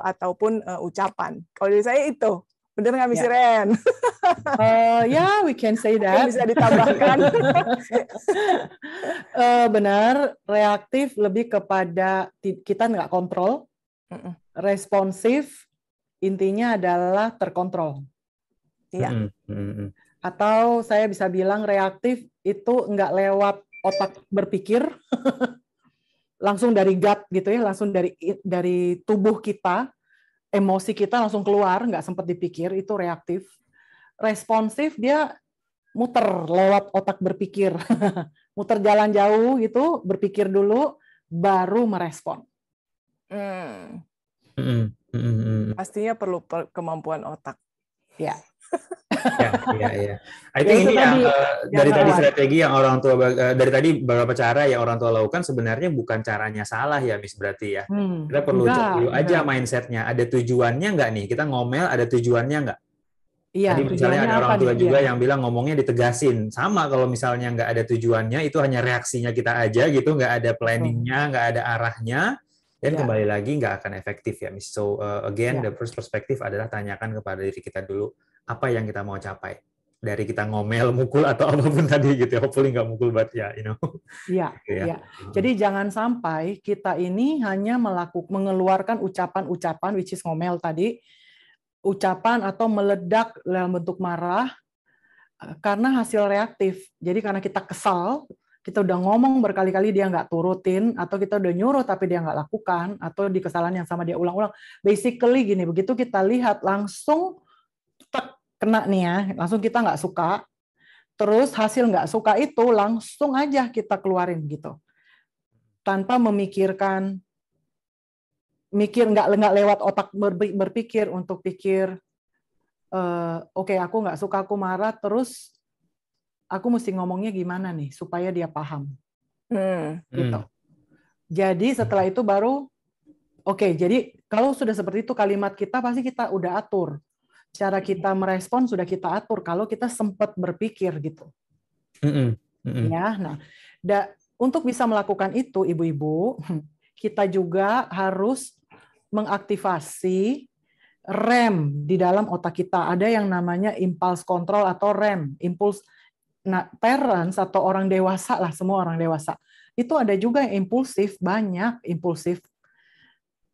ataupun ucapan. Kalau dari saya itu, benar nggak Miss Iren? We can say that. Bisa ditambahkan. Benar, reaktif lebih kepada kita nggak kontrol. Responsif intinya adalah terkontrol. Iya. Atau saya bisa bilang reaktif itu nggak lewat otak berpikir, langsung dari gut gitu ya, langsung dari tubuh kita, emosi kita langsung keluar, nggak sempat dipikir, itu reaktif. Responsif dia muter lewat otak berpikir, muter jalan jauh gitu, berpikir dulu, baru merespon. Pastinya perlu kemampuan otak. Ya. Ya. I think ini yang dari tadi strategi yang orang tua, dari tadi beberapa cara yang orang tua lakukan sebenarnya bukan caranya salah ya, Miss, berarti ya. Kita perlu aja mindsetnya. Ada tujuannya nggak nih? Kita ngomel ada tujuannya nggak? Iya. Tadi misalnya ada orang tua juga yang bilang ngomongnya ditegasin. Sama kalau misalnya nggak ada tujuannya, itu hanya reaksinya kita aja gitu, nggak ada planningnya, nggak ada arahnya. Dan kembali lagi nggak akan efektif ya, Miss. So again, the first perspective adalah tanyakan kepada diri kita dulu apa yang kita mau capai dari kita ngomel, mukul atau apapun tadi gitu. Hopefully nggak mukul, but ya, you know. Iya. Jadi jangan sampai kita ini hanya mengeluarkan ucapan-ucapan, which is ngomel tadi, ucapan atau meledak dalam bentuk marah karena hasil reaktif. Jadi karena kita kesal. Kita udah ngomong berkali-kali dia nggak turutin, atau kita udah nyuruh tapi dia nggak lakukan, atau di kesalahan yang sama dia ulang-ulang. Basically gini, begitu kita lihat langsung kena nih ya, langsung kita nggak suka, terus hasil nggak suka itu langsung aja kita keluarin gitu, tanpa memikirkan, nggak lewat otak berpikir untuk pikir, oke, aku nggak suka, aku marah, terus aku mesti ngomongnya gimana nih supaya dia paham, gitu. Jadi setelah itu baru, jadi kalau sudah seperti itu kalimat kita pasti kita udah atur, cara kita merespon sudah kita atur. Kalau kita sempat berpikir gitu, ya. Nah, untuk bisa melakukan itu, ibu-ibu, kita juga harus mengaktifasi rem di dalam otak kita. Ada yang namanya impulse control atau rem, impuls. Nah, parents atau orang dewasa lah, semua orang dewasa, itu ada juga yang impulsif, banyak impulsif.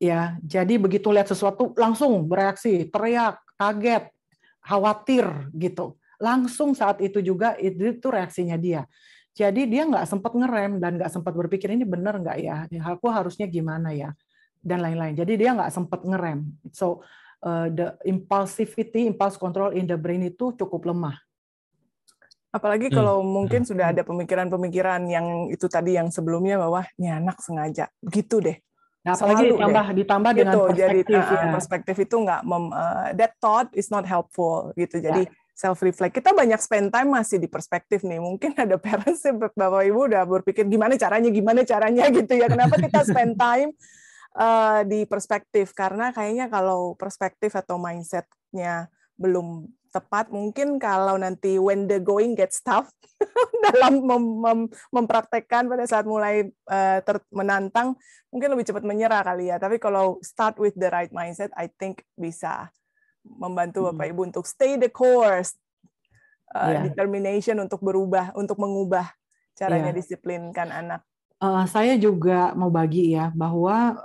Ya, jadi begitu lihat sesuatu langsung bereaksi, teriak, kaget, khawatir gitu. Langsung saat itu juga itu reaksinya dia. Jadi dia nggak sempat ngerem dan nggak sempat berpikir ini benar nggak ya, aku harusnya gimana ya, dan lain-lain. Jadi dia nggak sempat ngerem. So the impulse control in the brain itu cukup lemah. Apalagi kalau mungkin sudah ada pemikiran-pemikiran yang itu tadi yang sebelumnya bahwa ini anak sengaja, begitu deh. Nah, apalagi ditambah dengan gitu, perspektif. Jadi perspektif itu nggak, that thought is not helpful gitu. Jadi self-reflect. Kita banyak spend time masih di perspektif nih. Mungkin ada parents, Bapak Ibu udah berpikir gimana caranya gitu ya. Kenapa kita spend time di perspektif? Karena kayaknya kalau perspektif atau mindset-nya belum tepat mungkin kalau nanti when the going gets tough dalam mempraktekkan pada saat mulai menantang, mungkin lebih cepat menyerah kali ya. Tapi kalau start with the right mindset, I think bisa membantu Bapak Ibu untuk stay the course, determination untuk berubah, untuk mengubah caranya disiplinkan anak. Saya juga mau bagi ya bahwa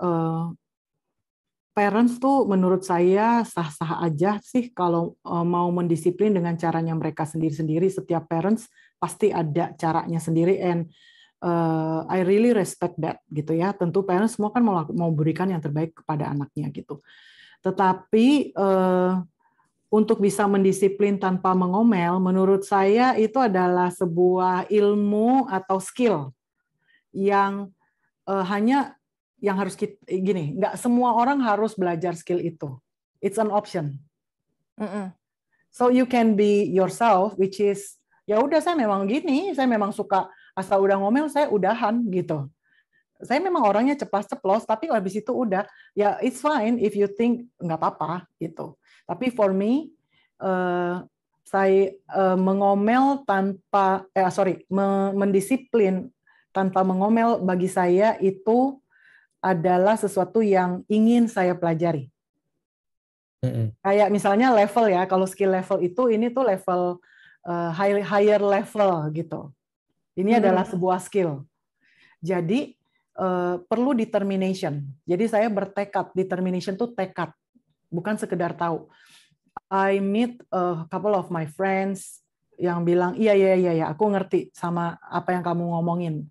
parents tuh menurut saya sah-sah aja sih kalau mau mendisiplin dengan caranya mereka sendiri-sendiri. Setiap parents pasti ada caranya sendiri, and I really respect that gitu ya. Tentu parents semua kan mau berikan yang terbaik kepada anaknya gitu. Tetapi untuk bisa mendisiplin tanpa mengomel, menurut saya itu adalah sebuah ilmu atau skill yang hanya yang harus gini, nggak semua orang harus belajar skill itu. It's an option. So you can be yourself, which is ya udah saya memang gini, saya memang suka asal udah ngomel saya udahan gitu. Saya memang orangnya ceplas-ceplos, tapi habis itu udah ya it's fine if you think nggak apa-apa gitu. Tapi for me, saya mengomel tanpa mendisiplin tanpa mengomel bagi saya itu adalah sesuatu yang ingin saya pelajari. Kayak misalnya level ya, kalau skill level itu ini tuh level higher level gitu. Ini adalah sebuah skill. Jadi perlu determination. Jadi saya bertekad, determination tuh tekad, bukan sekedar tahu. I meet a couple of my friends yang bilang iya, aku ngerti sama apa yang kamu ngomongin.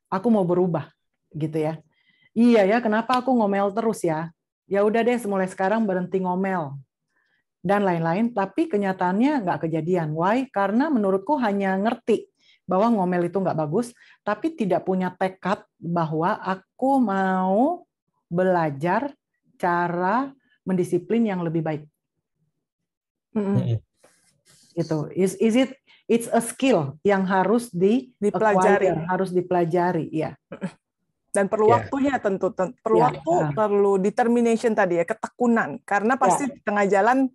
Aku mau berubah gitu ya. Iya ya, kenapa aku ngomel terus ya? Ya udah deh, mulai sekarang berhenti ngomel dan lain-lain. Tapi kenyataannya nggak kejadian. Why? Karena menurutku hanya ngerti bahwa ngomel itu nggak bagus, tapi tidak punya tekad bahwa aku mau belajar cara mendisiplin yang lebih baik. Gitu. It's a skill yang harus dipelajari, harus dipelajari, ya. Dan perlu waktunya tentu perlu waktu, perlu determination tadi ya, ketekunan, karena pasti di tengah jalan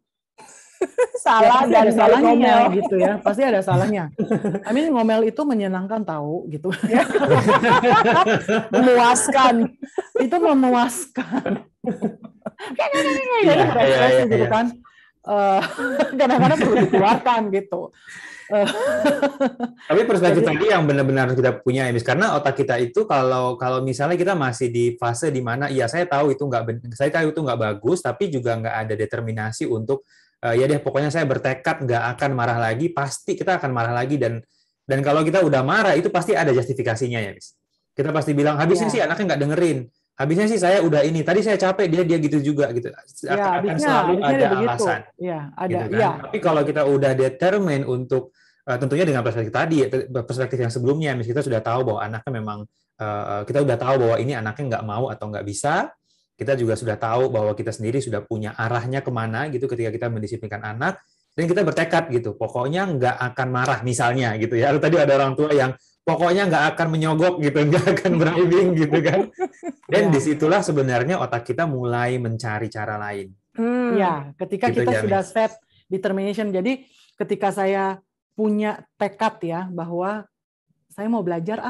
salah dan ada salahnya gitu ya, pasti ada salahnya. I mean ngomel itu menyenangkan tahu gitu. Memuaskan. Itu memuaskan. Kayak gitu kan. Kadang-kadang perlu dikeluarkan gitu. Tapi perspektif tadi yang benar-benar kita punya ya, karena otak kita itu kalau misalnya kita masih di fase di mana ya saya tahu itu nggak bagus, tapi juga nggak ada determinasi untuk ya deh pokoknya saya bertekad nggak akan marah lagi, pasti kita akan marah lagi, dan kalau kita udah marah itu pasti ada justifikasinya ya, Miss. Kita pasti bilang habisnya sih anaknya nggak dengerin. Habisnya sih saya udah ini, tadi saya capek, dia gitu juga gitu. Akan selalu ada alasan. Ya, ada. Gitu kan? Tapi kalau kita udah determine untuk tentunya dengan perspektif tadi, perspektif yang sebelumnya, kita sudah tahu bahwa anaknya memang kita udah tahu bahwa ini anaknya nggak mau atau nggak bisa. Kita juga sudah tahu bahwa kita sendiri sudah punya arahnya kemana gitu ketika kita mendisiplinkan anak, dan kita bertekad gitu, pokoknya nggak akan marah misalnya gitu ya. Lalu tadi ada orang tua yang pokoknya nggak akan menyogok gitu, nggak akan bribing gitu kan. Dan disitulah sebenarnya otak kita mulai mencari cara lain. Ya, ketika gitu kita ya, sudah set determination. Jadi ketika saya punya tekad ya bahwa saya mau belajar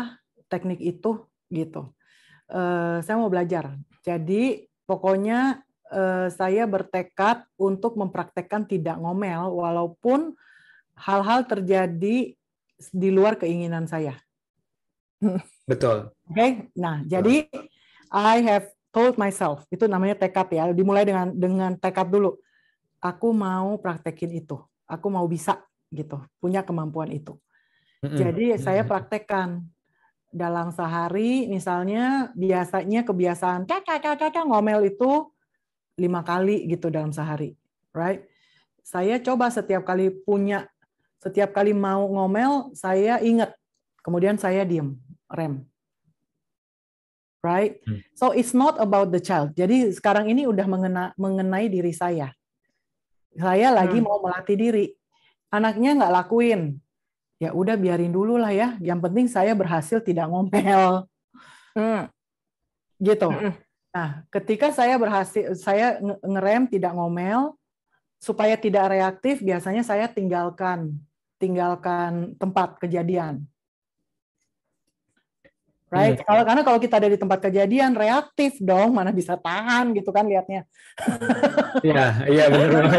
teknik itu gitu. Saya mau belajar. Jadi pokoknya saya bertekad untuk mempraktekkan tidak ngomel walaupun hal-hal terjadi di luar keinginan saya. Betul. Oke. Nah, jadi I have told myself, itu namanya tekad ya. Dimulai dengan tekad dulu. Aku mau praktekin itu. Aku mau bisa gitu, punya kemampuan itu. Jadi saya praktekkan dalam sehari, misalnya biasanya kebiasaan ngomel itu 5 kali gitu dalam sehari, right? Saya coba setiap kali mau ngomel, saya ingat, kemudian saya diem, rem, right? So it's not about the child. Jadi sekarang ini udah mengenai diri saya. Saya lagi mau melatih diri. Anaknya nggak lakuin, ya udah biarin dulu lah ya. Yang penting saya berhasil tidak ngomel, gitu. Nah, ketika saya berhasil, saya ngerem tidak ngomel, supaya tidak reaktif, biasanya saya tinggalkan tempat kejadian. Right? Karena kalau kita ada di tempat kejadian, reaktif dong, mana bisa tahan gitu kan lihatnya. Iya benar.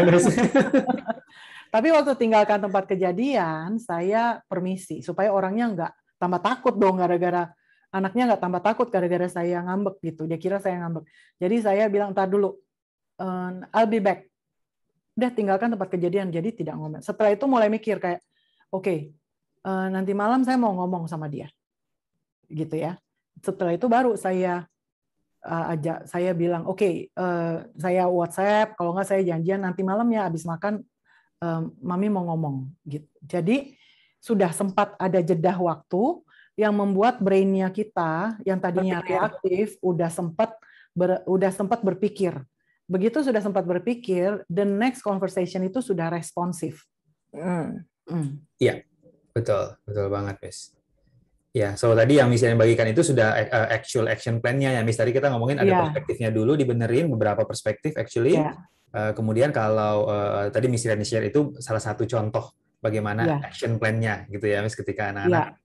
Tapi waktu tinggalkan tempat kejadian, saya permisi supaya orangnya nggak tambah takut dong gara-gara anaknya nggak tambah takut gara-gara saya ngambek gitu. Dia kira saya ngambek. Jadi saya bilang entar dulu, I'll be back. Udah tinggalkan tempat kejadian, jadi tidak ngomel. Setelah itu mulai mikir kayak, oke, nanti malam saya mau ngomong sama dia. Gitu ya. Setelah itu baru saya bilang oke, saya WhatsApp, kalau nggak saya janjian nanti malam ya habis makan mami mau ngomong gitu. Jadi sudah sempat ada jeda waktu yang membuat brain-nya kita yang tadinya reaktif udah sempat berpikir. Begitu sudah sempat berpikir, the next conversation itu sudah responsif. Iya, betul banget, Miss. Ya, so tadi yang misalnya bagikan itu sudah actual action plan-nya ya, Miss. Tadi kita ngomongin ada perspektifnya dulu, dibenerin beberapa perspektif actually. Kemudian kalau tadi Miss Irani share itu salah satu contoh bagaimana action plan-nya gitu ya, Miss, ketika anak-anak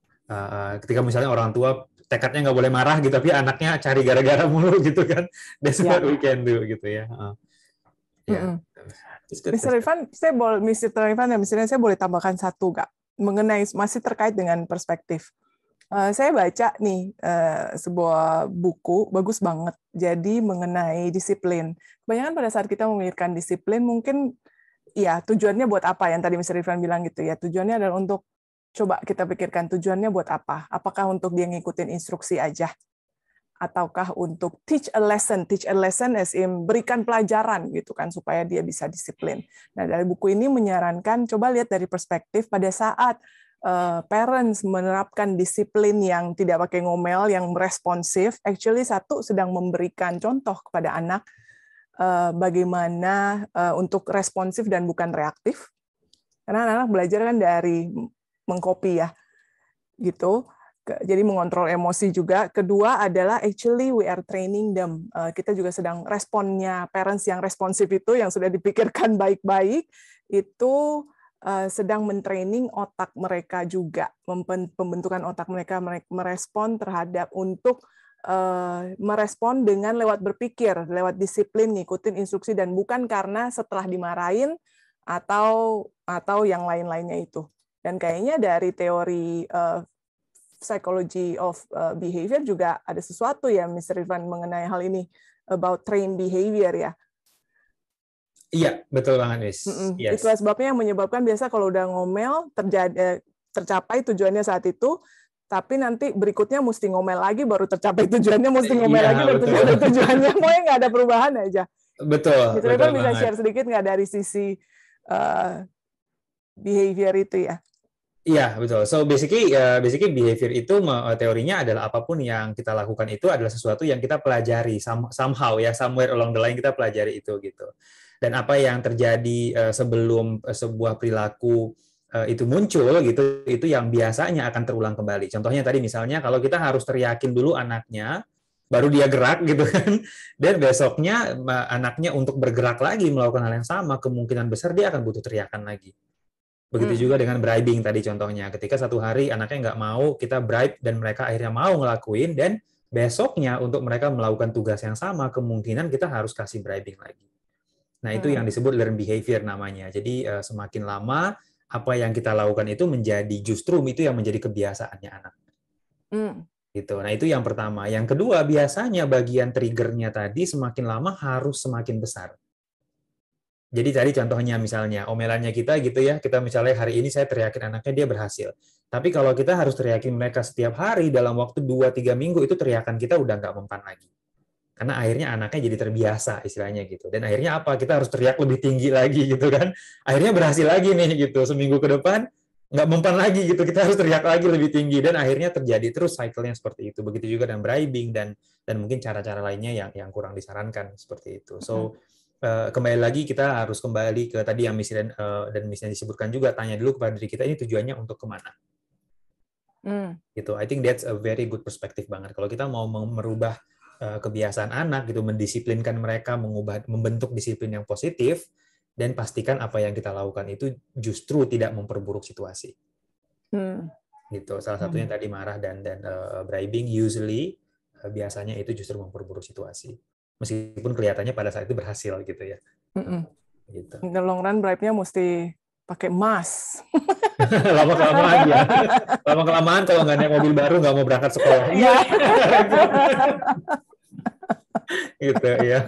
ketika misalnya orang tua tekadnya nggak boleh marah gitu, tapi anaknya cari gara-gara mulu gitu kan. That's what we can do gitu ya. Mr. Irfan, Mr. Irfan dan Mr. Irfan, saya boleh tambahkan satu nggak? Mengenai masih terkait dengan perspektif. Saya baca nih sebuah buku bagus banget. Jadi mengenai disiplin. Kebanyakan pada saat kita memikirkan disiplin, mungkin ya tujuannya buat apa? Yang tadi Mr. Irfan bilang gitu ya. Tujuannya adalah untuk coba kita pikirkan tujuannya buat apa? Apakah untuk dia ngikutin instruksi aja? Ataukah untuk teach a lesson as in berikan pelajaran gitu kan supaya dia bisa disiplin. Nah, dari buku ini menyarankan coba lihat dari perspektif pada saat parents menerapkan disiplin yang tidak pakai ngomel, yang responsif, actually satu sedang memberikan contoh kepada anak bagaimana untuk responsif dan bukan reaktif. Karena anak-anak belajar kan dari mengcopy ya, gitu. Jadi mengontrol emosi juga. Kedua adalah actually we are training them. Kita juga sedang responnya parents yang responsif itu yang sudah dipikirkan baik-baik itu sedang mentraining otak mereka juga, pembentukan otak mereka merespon terhadap untuk merespon dengan lewat berpikir, lewat disiplin, ngikutin instruksi dan bukan karena setelah dimarahin atau yang lain-lainnya itu. Dan kayaknya dari teori psychology of behavior juga ada sesuatu ya, Mr. Irfan, mengenai hal ini about trained behavior ya. Iya, betul banget, Miss. Yes. Itulah sebabnya yang menyebabkan biasa kalau udah ngomel tercapai tujuannya saat itu, tapi nanti berikutnya mesti ngomel lagi baru tercapai tujuannya, mesti ngomel lagi baru tercapai tujuannya. Pokoknya nggak ada perubahan aja. Betul. Betul kan bisa share sedikit nggak dari sisi behavior itu ya? Iya, betul. So basically behavior itu teorinya adalah apapun yang kita lakukan itu adalah sesuatu yang kita pelajari somehow ya, somewhere along the line kita pelajari itu gitu. Dan apa yang terjadi sebelum sebuah perilaku itu muncul gitu, itu yang biasanya akan terulang kembali. Contohnya tadi misalnya kalau kita harus teriakin dulu anaknya, baru dia gerak gitu kan, dan besoknya anaknya untuk bergerak lagi melakukan hal yang sama, kemungkinan besar dia akan butuh teriakan lagi. Begitu juga dengan bribing tadi contohnya. Ketika satu hari anaknya nggak mau, kita bribe dan mereka akhirnya mau ngelakuin, dan besoknya untuk mereka melakukan tugas yang sama, kemungkinan kita harus kasih bribing lagi. Nah, itu yang disebut learned behavior namanya. Jadi semakin lama apa yang kita lakukan itu itu yang menjadi kebiasaannya anak. Gitu. Nah, itu yang pertama. Yang kedua, biasanya bagian triggernya tadi semakin lama harus semakin besar. Jadi tadi contohnya misalnya omelannya kita gitu ya, kita misalnya hari ini saya teriakin anaknya, dia berhasil. Tapi kalau kita harus teriakin mereka setiap hari dalam waktu 2-3 minggu, itu teriakan kita udah nggak mempan lagi. Karena akhirnya anaknya jadi terbiasa istilahnya gitu. Dan akhirnya apa? Kita harus teriak lebih tinggi lagi gitu kan. Akhirnya berhasil lagi nih gitu. Seminggu ke depan nggak mempan lagi gitu. Kita harus teriak lagi lebih tinggi. Dan akhirnya terjadi terus cycle-nya seperti itu. Begitu juga dengan bribing dan mungkin cara-cara lainnya yang kurang disarankan seperti itu. So, kembali lagi kita harus kembali ke tadi yang Miss dan Miss disebutkan juga, tanya dulu kepada diri kita ini tujuannya untuk kemana. Gitu. I think that's a very good perspective banget. Kalau kita mau merubah kebiasaan anak gitu, mendisiplinkan mereka, membentuk disiplin yang positif, dan pastikan apa yang kita lakukan itu justru tidak memperburuk situasi. Gitu. Salah satunya tadi marah dan bribing, usually biasanya itu justru memperburuk situasi. Meskipun kelihatannya pada saat itu berhasil gitu ya. Gitu. In the long run bribe-nya mesti pakai emas. Lama-kelamaan ya. Lama-kelamaan kalau nggak naik mobil baru nggak mau berangkat sekolah. Iya. Gitu ya.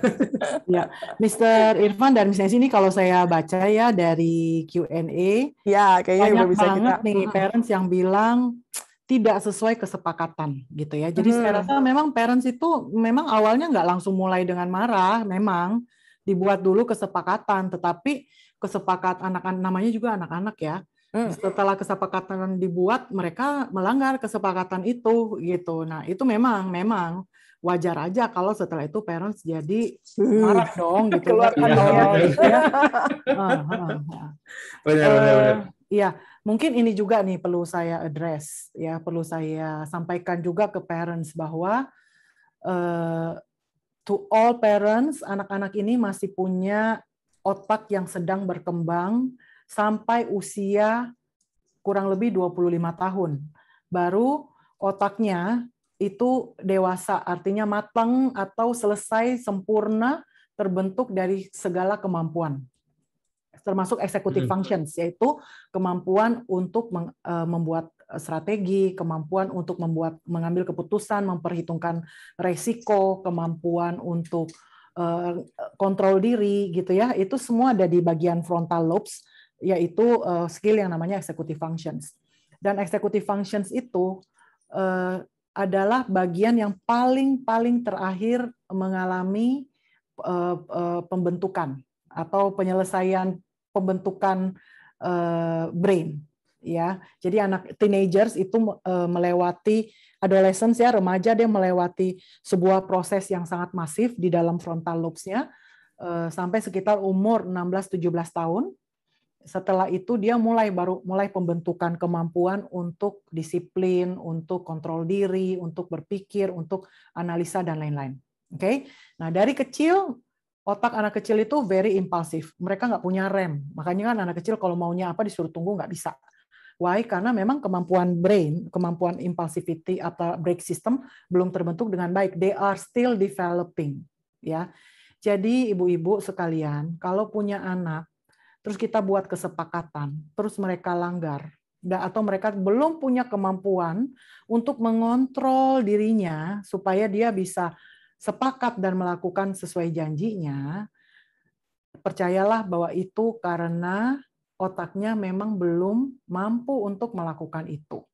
Ya, Mr. Irfan dan Miss Nancy, ini kalau saya baca ya dari Q&A, ya kayaknya banyak udah bisa banget kita nih parents yang bilang tidak sesuai kesepakatan gitu ya. Jadi saya rasa memang parents itu memang awalnya nggak langsung mulai dengan marah, memang dibuat dulu kesepakatan, tetapi kesepakatan anak-anak, namanya juga anak-anak ya. Setelah kesepakatan dibuat, mereka melanggar kesepakatan itu gitu. Nah, itu memang wajar aja kalau setelah itu parents jadi marah dong gitu. Keluarkan gitu ya. Benar. Iya, mungkin ini juga nih perlu saya address ya, perlu saya sampaikan juga ke parents bahwa to all parents, anak-anak ini masih punya otak yang sedang berkembang sampai usia kurang lebih 25 tahun. Baru otaknya itu dewasa, artinya matang atau selesai sempurna terbentuk dari segala kemampuan. Termasuk executive functions, yaitu kemampuan untuk membuat strategi, kemampuan untuk mengambil keputusan, memperhitungkan resiko, kemampuan untuk kontrol diri gitu ya. Itu semua ada di bagian frontal lobes, yaitu skill yang namanya executive functions. Dan executive functions itu adalah bagian yang paling terakhir mengalami pembentukan atau penyelesaian pembentukan brain ya. Jadi anak teenagers itu melewati adolescence ya, remaja, dia melewati sebuah proses yang sangat masif di dalam frontal lobes-nya sampai sekitar umur 16-17 tahun. Setelah itu dia mulai pembentukan kemampuan untuk disiplin, untuk kontrol diri, untuk berpikir, untuk analisa dan lain-lain. Oke. Nah, dari kecil otak anak kecil itu very impulsif. Mereka nggak punya rem. Makanya kan anak kecil kalau maunya apa disuruh tunggu nggak bisa. Why? Karena memang kemampuan brain, kemampuan impulsivity atau brake system belum terbentuk dengan baik. They are still developing. Ya. Jadi ibu-ibu sekalian, kalau punya anak terus kita buat kesepakatan, terus mereka langgar, atau mereka belum punya kemampuan untuk mengontrol dirinya supaya dia bisa sepakat dan melakukan sesuai janjinya, percayalah bahwa itu karena otaknya memang belum mampu untuk melakukan itu.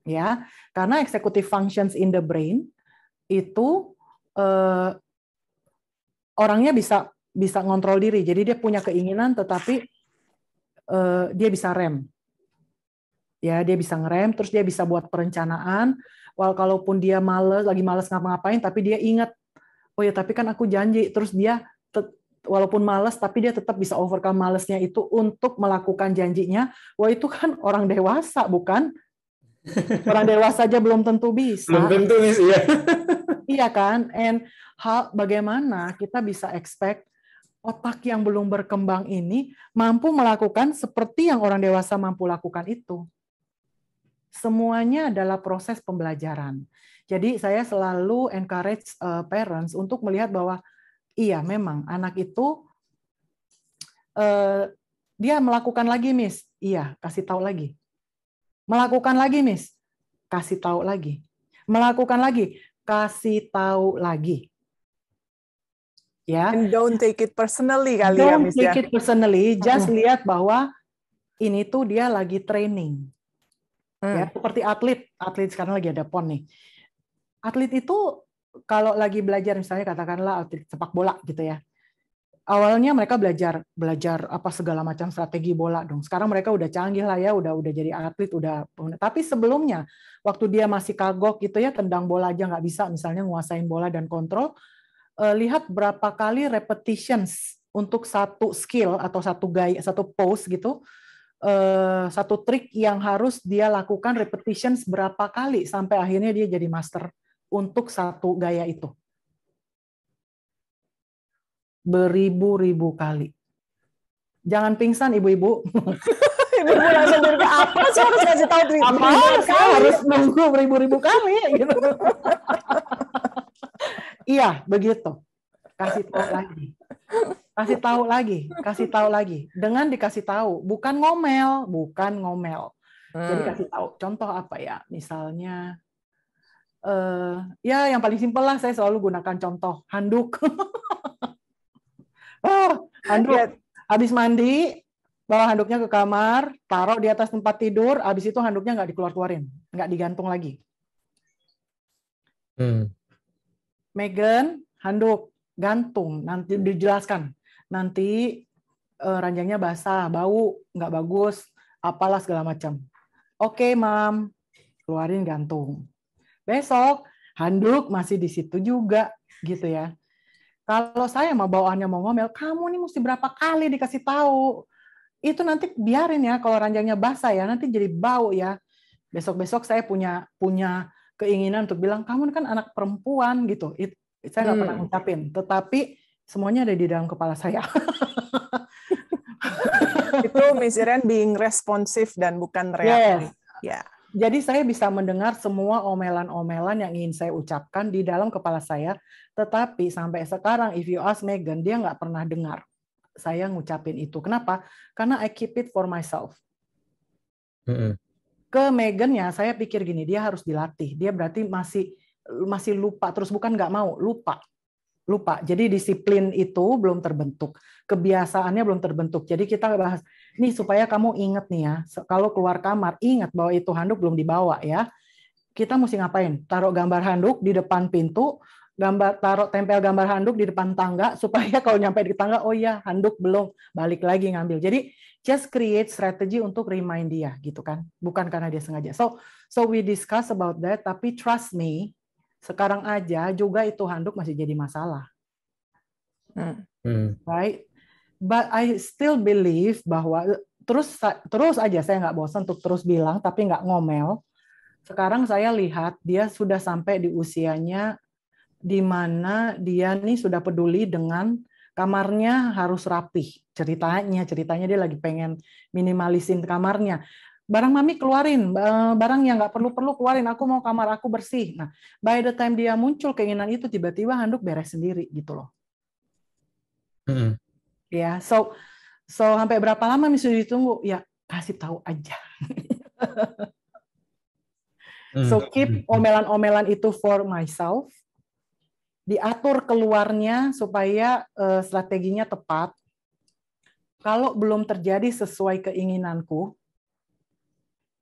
Ya, karena executive functions in the brain itu orangnya bisa ngontrol diri, jadi dia punya keinginan tetapi dia bisa rem. Ya, dia bisa ngerem, terus dia bisa buat perencanaan. Kalaupun dia lagi malas ngapa-ngapain, tapi dia ingat, oh ya tapi kan aku janji. Terus dia walaupun malas, tapi dia tetap bisa overcome malesnya itu untuk melakukan janjinya. Wah itu kan orang dewasa, bukan? Orang dewasa aja belum tentu bisa. Belum tentu nih, iya. Iya kan? And bagaimana kita bisa expect otak yang belum berkembang ini mampu melakukan seperti yang orang dewasa mampu lakukan itu. Semuanya adalah proses pembelajaran. Jadi saya selalu encourage parents untuk melihat bahwa iya memang anak itu dia melakukan lagi, Miss. Iya, kasih tahu lagi. Melakukan lagi, Miss. Kasih tahu lagi. Melakukan lagi, kasih tahu lagi. Ya. And don't take it personally kali ya, Miss ya. Don't take it personally, just lihat bahwa ini tuh dia lagi training. Ya, seperti atlet sekarang lagi ada PON nih. Atlet itu kalau lagi belajar misalnya katakanlah atlet sepak bola gitu ya. Awalnya mereka belajar apa segala macam strategi bola dong. Sekarang mereka udah canggih lah ya, udah jadi atlet, udah. Tapi sebelumnya waktu dia masih kagok gitu ya, tendang bola aja nggak bisa, misalnya nguasain bola dan kontrol. Lihat berapa kali repetitions untuk satu skill atau satu gaya, satu pose gitu, satu trik yang harus dia lakukan repetitions berapa kali sampai akhirnya dia jadi master untuk satu gaya itu. beribu-ribu kali. Jangan pingsan ibu-ibu. Ibu langsung berpikir, apa sih harus kasih tahu Apa harus nunggu beribu-ribu kali gitu. Iya, begitu. Kasih tahu lagi. Kasih tahu lagi, kasih tahu lagi. Dengan dikasih tahu, bukan ngomel, bukan ngomel. Jadi kasih tahu. Contoh apa ya? Misalnya ya yang paling simpel lah, saya selalu gunakan contoh handuk. Handuk. Habis mandi, bawa handuknya ke kamar, taruh di atas tempat tidur, habis itu handuknya nggak dikeluar-keluarin, nggak digantung lagi. Megan, handuk, gantung, nanti dijelaskan. Nanti ranjangnya basah, bau, nggak bagus, apalah segala macam. Oke, Mam, keluarin gantung. Besok, handuk masih di situ juga, gitu ya. Kalau saya mau bawaannya mau ngomel, kamu nih mesti berapa kali dikasih tahu. Itu nanti biarin ya, kalau ranjangnya basah ya, nanti jadi bau ya. Besok-besok saya punya keinginan untuk bilang, kamu kan anak perempuan gitu. Saya nggak pernah ngucapin, tetapi semuanya ada di dalam kepala saya. Itu Miss Iren being responsif dan bukan reaktif. Yes. Jadi saya bisa mendengar semua omelan-omelan yang ingin saya ucapkan di dalam kepala saya, tetapi sampai sekarang, if you ask Megan, dia nggak pernah dengar saya ngucapin itu. Kenapa? Karena I keep it for myself. Ke Megan-nya, saya pikir gini, dia harus dilatih. Dia berarti masih lupa, terus bukan nggak mau, lupa. Jadi disiplin itu belum terbentuk, kebiasaannya belum terbentuk. Jadi kita bahas nih supaya kamu ingat nih ya, kalau keluar kamar ingat bahwa itu handuk belum dibawa ya. Kita mesti ngapain? Taruh gambar handuk di depan pintu, tempel gambar handuk di depan tangga supaya kalau nyampe di tangga, oh ya handuk belum, balik lagi ngambil. Jadi just create strategi untuk remind dia gitu kan, bukan karena dia sengaja. So we discuss about that, tapi trust me. Sekarang aja juga itu handuk masih jadi masalah. Right? But I still believe bahwa terus aja saya nggak bosan untuk terus bilang tapi nggak ngomel. Sekarang saya lihat dia sudah sampai di usianya di mana dia nih sudah peduli dengan kamarnya harus rapih. Ceritanya dia lagi pengen minimalisin kamarnya. Barang mami keluarin, barang yang nggak perlu keluarin, aku mau kamar aku bersih. Nah, by the time dia muncul keinginan itu, tiba-tiba handuk beres sendiri gitu loh. Ya, so sampai berapa lama mesti ditunggu? Ya, kasih tahu aja. So keep omelan-omelan itu for myself, diatur keluarnya supaya strateginya tepat. Kalau belum terjadi sesuai keinginanku,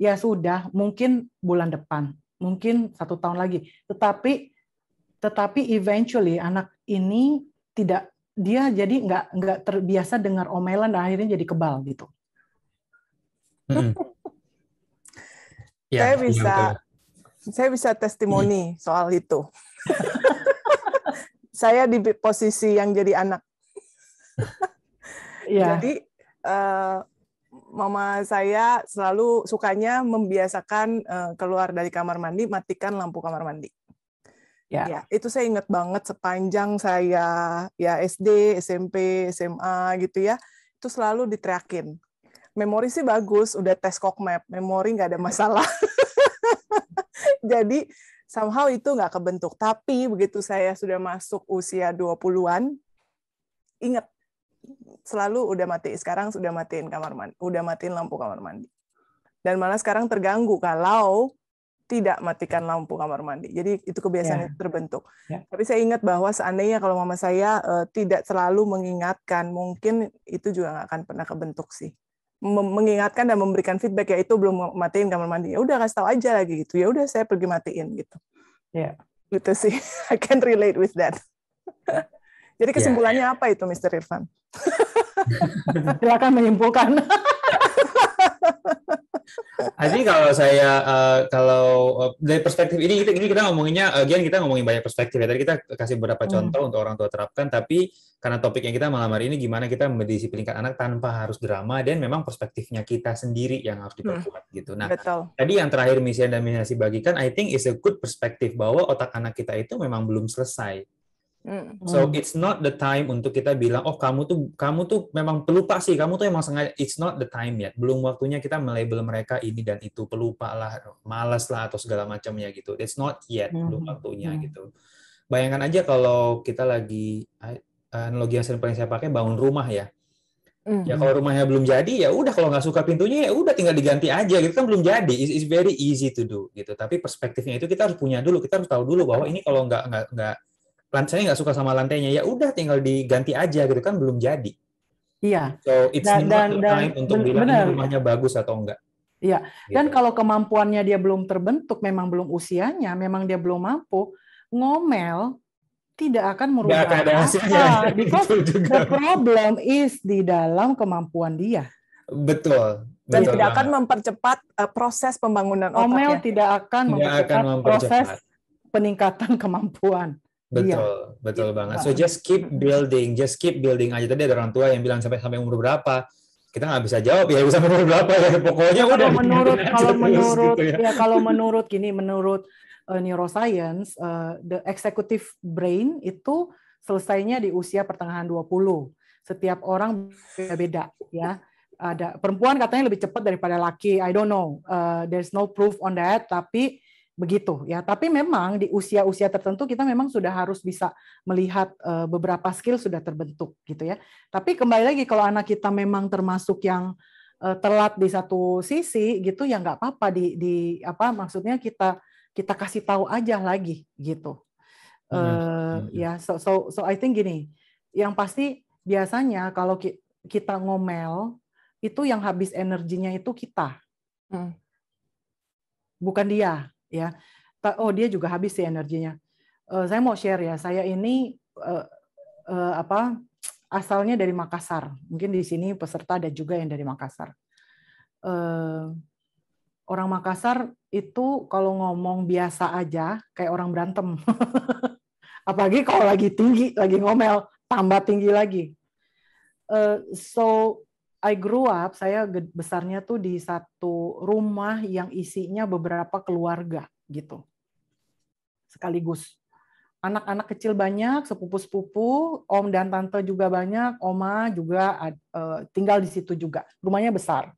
ya sudah, mungkin bulan depan, mungkin 1 tahun lagi. Tetapi eventually anak ini dia jadi nggak terbiasa dengar omelan dan akhirnya jadi kebal gitu. Ya, saya bisa testimoni soal itu. Saya di posisi yang jadi anak. Jadi mama saya selalu sukanya membiasakan keluar dari kamar mandi, matikan lampu kamar mandi. Ya, itu saya ingat banget sepanjang saya ya SD, SMP, SMA gitu ya. Itu selalu diteriakin. Memori sih bagus, udah tes Kokmap, memori nggak ada masalah. Jadi somehow itu nggak kebentuk. Tapi begitu saya sudah masuk usia 20-an, ingat selalu udah mati. Sekarang sudah matiin kamar mandi, udah matiin lampu kamar mandi. Dan malah sekarang terganggu kalau tidak matikan lampu kamar mandi. Jadi itu kebiasaan terbentuk. Tapi saya ingat bahwa seandainya kalau mama saya tidak selalu mengingatkan, mungkin itu juga nggak akan pernah kebentuk sih. Mengingatkan dan memberikan feedback, ya itu belum matiin kamar mandi. Ya udah kasih tahu aja lagi gitu. Ya udah saya pergi matiin gitu. Gitu sih. I can relate with that. Jadi kesimpulannya apa itu, Mr. Irfan? Silakan menyimpulkan. Jadi kalau dari perspektif ini kita ngomonginnya, kita ngomongin banyak perspektif ya. Tadi kita kasih beberapa contoh untuk orang tua terapkan, tapi karena topik yang kita malam hari ini gimana kita mendisiplinkan anak tanpa harus drama, dan memang perspektifnya kita sendiri yang harus diperkuat gitu. Nah, tadi yang terakhir Miss Iren dan Miss Nasi bagikan, I think is a good perspective bahwa otak anak kita itu memang belum selesai. So it's not the time untuk kita bilang, oh kamu tuh memang pelupa sih, kamu tuh emang sengaja. It's not the time yet. Belum waktunya kita melabel mereka ini dan itu, pelupa lah, malas lah atau segala macamnya gitu. It's not yet, belum waktunya gitu. Bayangkan aja kalau kita lagi, analogi yang paling saya pakai, bangun rumah ya. Ya kalau rumahnya belum jadi, ya udah, kalau nggak suka pintunya ya udah tinggal diganti aja gitu, kan belum jadi. It's very easy to do gitu. Tapi perspektifnya itu kita harus punya dulu, kita harus tahu dulu bahwa ini kalau saya nggak suka sama lantainya, ya udah tinggal diganti aja gitu, kan belum jadi. Iya. So it's not the time untuk bilang ini rumahnya bagus atau enggak. Iya. Dan kalau kemampuannya dia belum terbentuk, memang belum usianya, memang dia belum mampu, ngomel tidak akan merubah apa. Because the problem is di dalam kemampuan dia. Betul. Dan tidak akan mempercepat proses pembangunan otaknya. Ngomel tidak akan mempercepat proses peningkatan kemampuan. Betul banget. So just keep building aja. Tadi ada orang tua yang bilang sampai umur berapa? Kita nggak bisa jawab ya, bisa umur berapa ya. Pokoknya udah. Kalau menurut neuroscience, the executive brain itu selesainya di usia pertengahan 20. Setiap orang beda ya. Ada perempuan katanya lebih cepat daripada laki. I don't know. There's no proof on that, tapi begitu ya. Tapi memang di usia-usia tertentu kita memang sudah harus bisa melihat beberapa skill sudah terbentuk gitu ya. Tapi kembali lagi, kalau anak kita memang termasuk yang telat di satu sisi gitu, ya nggak apa-apa, maksudnya kita kasih tahu aja lagi gitu. Ya, so I think gini, yang pasti biasanya kalau kita ngomel itu yang habis energinya itu kita, bukan dia. Ya, dia juga habis sih energinya. Saya mau share ya, saya ini asalnya dari Makassar. Mungkin di sini peserta ada juga yang dari Makassar. Orang Makassar itu kalau ngomong biasa aja kayak orang berantem. Apalagi kalau lagi tinggi, lagi ngomel, tambah tinggi lagi. So I grew up, saya besarnya tuh di satu rumah yang isinya beberapa keluarga gitu. Sekaligus. Anak-anak kecil banyak, sepupu-sepupu, om dan tante juga banyak, oma juga tinggal di situ juga. Rumahnya besar.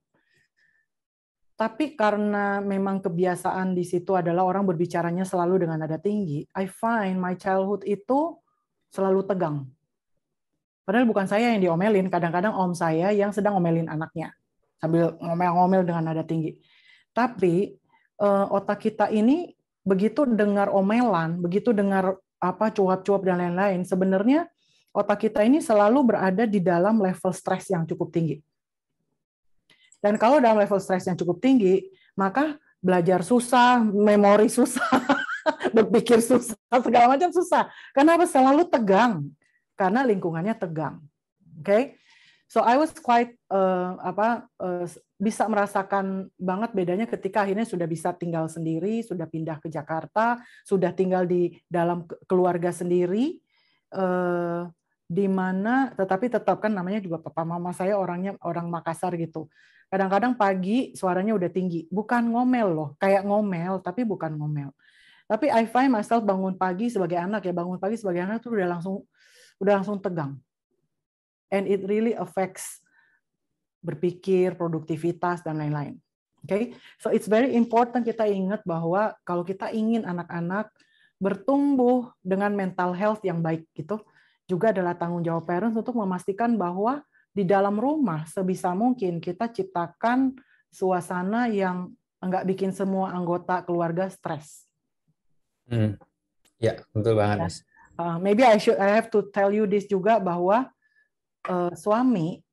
Tapi karena memang kebiasaan di situ adalah orang berbicaranya selalu dengan nada tinggi, I find my childhood itu selalu tegang. Padahal bukan saya yang diomelin, kadang-kadang om saya yang sedang ngomelin anaknya sambil ngomel-ngomel dengan nada tinggi. Tapi otak kita ini begitu dengar omelan, begitu dengar cuap-cuap dan lain-lain, sebenarnya otak kita ini selalu berada di dalam level stres yang cukup tinggi. Dan kalau dalam level stres yang cukup tinggi, maka belajar susah, memori susah, berpikir susah, segala macam susah. Kenapa? Selalu tegang. Karena lingkungannya tegang. Okay? So I was quite bisa merasakan banget bedanya ketika akhirnya sudah bisa tinggal sendiri, sudah pindah ke Jakarta, sudah tinggal di dalam keluarga sendiri, di mana tetapi tetap kan namanya juga papa mama saya orang Makassar gitu. Kadang-kadang pagi suaranya udah tinggi, bukan ngomel loh, kayak ngomel tapi bukan ngomel. Tapi I find myself bangun pagi sebagai anak tuh udah langsung tegang. And it really affects berpikir, produktivitas, dan lain-lain. Okay? So it's very important kita ingat bahwa kalau kita ingin anak-anak bertumbuh dengan mental health yang baik gitu, juga adalah tanggung jawab parents untuk memastikan bahwa di dalam rumah sebisa mungkin kita ciptakan suasana yang enggak bikin semua anggota keluarga stres. Ya, betul banget, Mas. Maybe I have to tell you this juga bahwa suami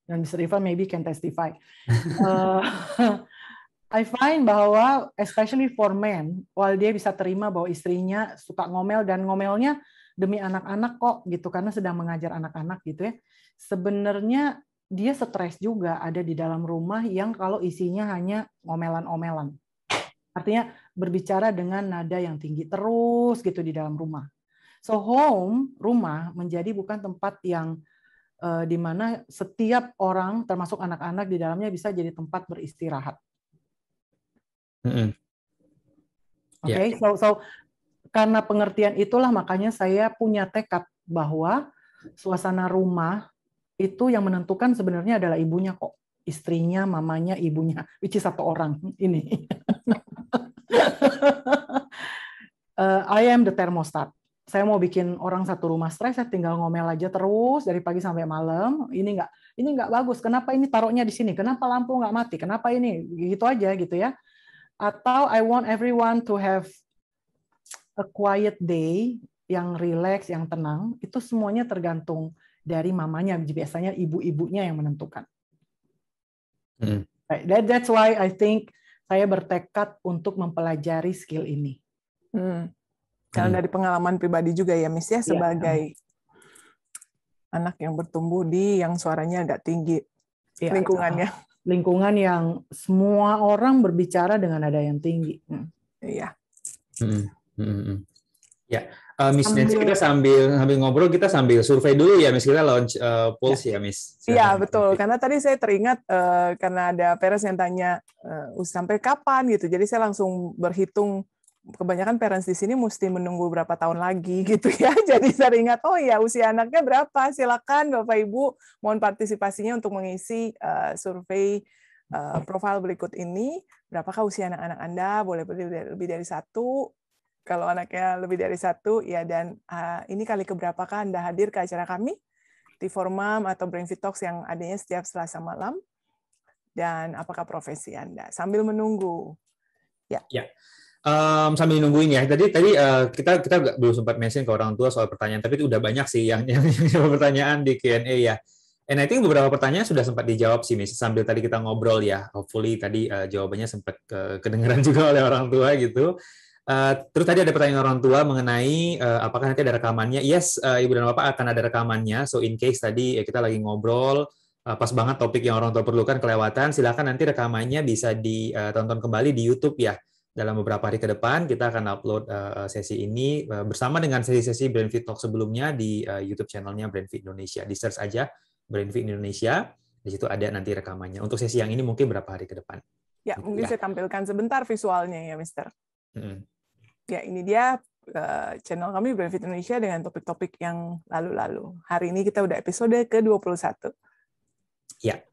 dan Mr. Irfan maybe can testify. I find bahwa especially for men, while dia bisa terima bahwa istrinya suka ngomel dan ngomelnya demi anak-anak kok gitu karena sedang mengajar anak-anak gitu ya. Sebenarnya dia stres juga ada di dalam rumah yang kalau isinya hanya ngomelan-omelan. Artinya berbicara dengan nada yang tinggi terus gitu di dalam rumah. So rumah menjadi bukan tempat yang di mana setiap orang termasuk anak-anak di dalamnya bisa jadi tempat beristirahat. Okay, so karena pengertian itulah makanya saya punya tekad bahwa suasana rumah itu yang menentukan sebenarnya adalah ibunya kok. Istrinya, mamanya, ibunya, which is satu orang ini. I am the thermostat. Saya mau bikin orang satu rumah stres, saya tinggal ngomel aja terus dari pagi sampai malam. Ini nggak bagus. Kenapa ini taruhnya di sini? Kenapa lampu nggak mati? Kenapa ini? Gitu aja gitu ya. Atau I want everyone to have a quiet day, yang relax, yang tenang. Itu semuanya tergantung dari mamanya. Biasanya ibu-ibunya yang menentukan. That's why I think saya bertekad untuk mempelajari skill ini. Kalau dari pengalaman pribadi juga ya, Miss ya, sebagai anak yang bertumbuh di yang suaranya agak tinggi, lingkungannya. Lingkungan yang semua orang berbicara dengan nada yang tinggi. Iya. Ya, Miss Nancy, kita sambil ngobrol, kita sambil survei dulu ya, Miss. Kita launch polls ya, Miss. Iya, betul. Karena tadi saya teringat karena ada parents yang tanya sampai kapan gitu. Jadi saya langsung berhitung. Kebanyakan parents di sini mesti menunggu berapa tahun lagi gitu ya. Jadi saya ingat, oh ya usia anaknya berapa? Silakan Bapak Ibu mohon partisipasinya untuk mengisi survei profil berikut ini. Berapakah usia anak-anak Anda? Boleh lebih dari 1. Kalau anaknya lebih dari 1, ya, dan ini kali keberapakah Anda hadir ke acara kami, T4 Mom atau Brainfeed Talks yang adanya setiap Selasa malam, dan apakah profesi Anda? Sambil menunggu. Ya. Sambil nungguin ya. Tadi kita belum sempat mention ke orang tua soal pertanyaan, tapi itu udah banyak sih yang pertanyaan di Q&A ya. And I think beberapa pertanyaan sudah sempat dijawab sih, Miss. Sambil tadi kita ngobrol ya. Hopefully tadi jawabannya sempat kedengeran juga oleh orang tua gitu. Terus tadi ada pertanyaan orang tua mengenai apakah nanti ada rekamannya. Yes, Ibu dan Bapak akan ada rekamannya. So in case tadi kita lagi ngobrol, pas banget topik yang orang tua perlukan kelewatan, silakan nanti rekamannya bisa ditonton kembali di YouTube ya. Dalam beberapa hari ke depan kita akan upload sesi ini bersama dengan sesi-sesi Brainfeed Talk sebelumnya di YouTube channelnya Brainfeed Indonesia. Di search aja Brainfeed Indonesia, di situ ada nanti rekamannya. Untuk sesi yang ini mungkin berapa hari ke depan. Ya, mungkin saya tampilkan sebentar visualnya ya, Mister. Ya, ini dia channel kami Brainfeed Indonesia dengan topik-topik yang lalu-lalu. Hari ini kita udah episode ke-21. Ya.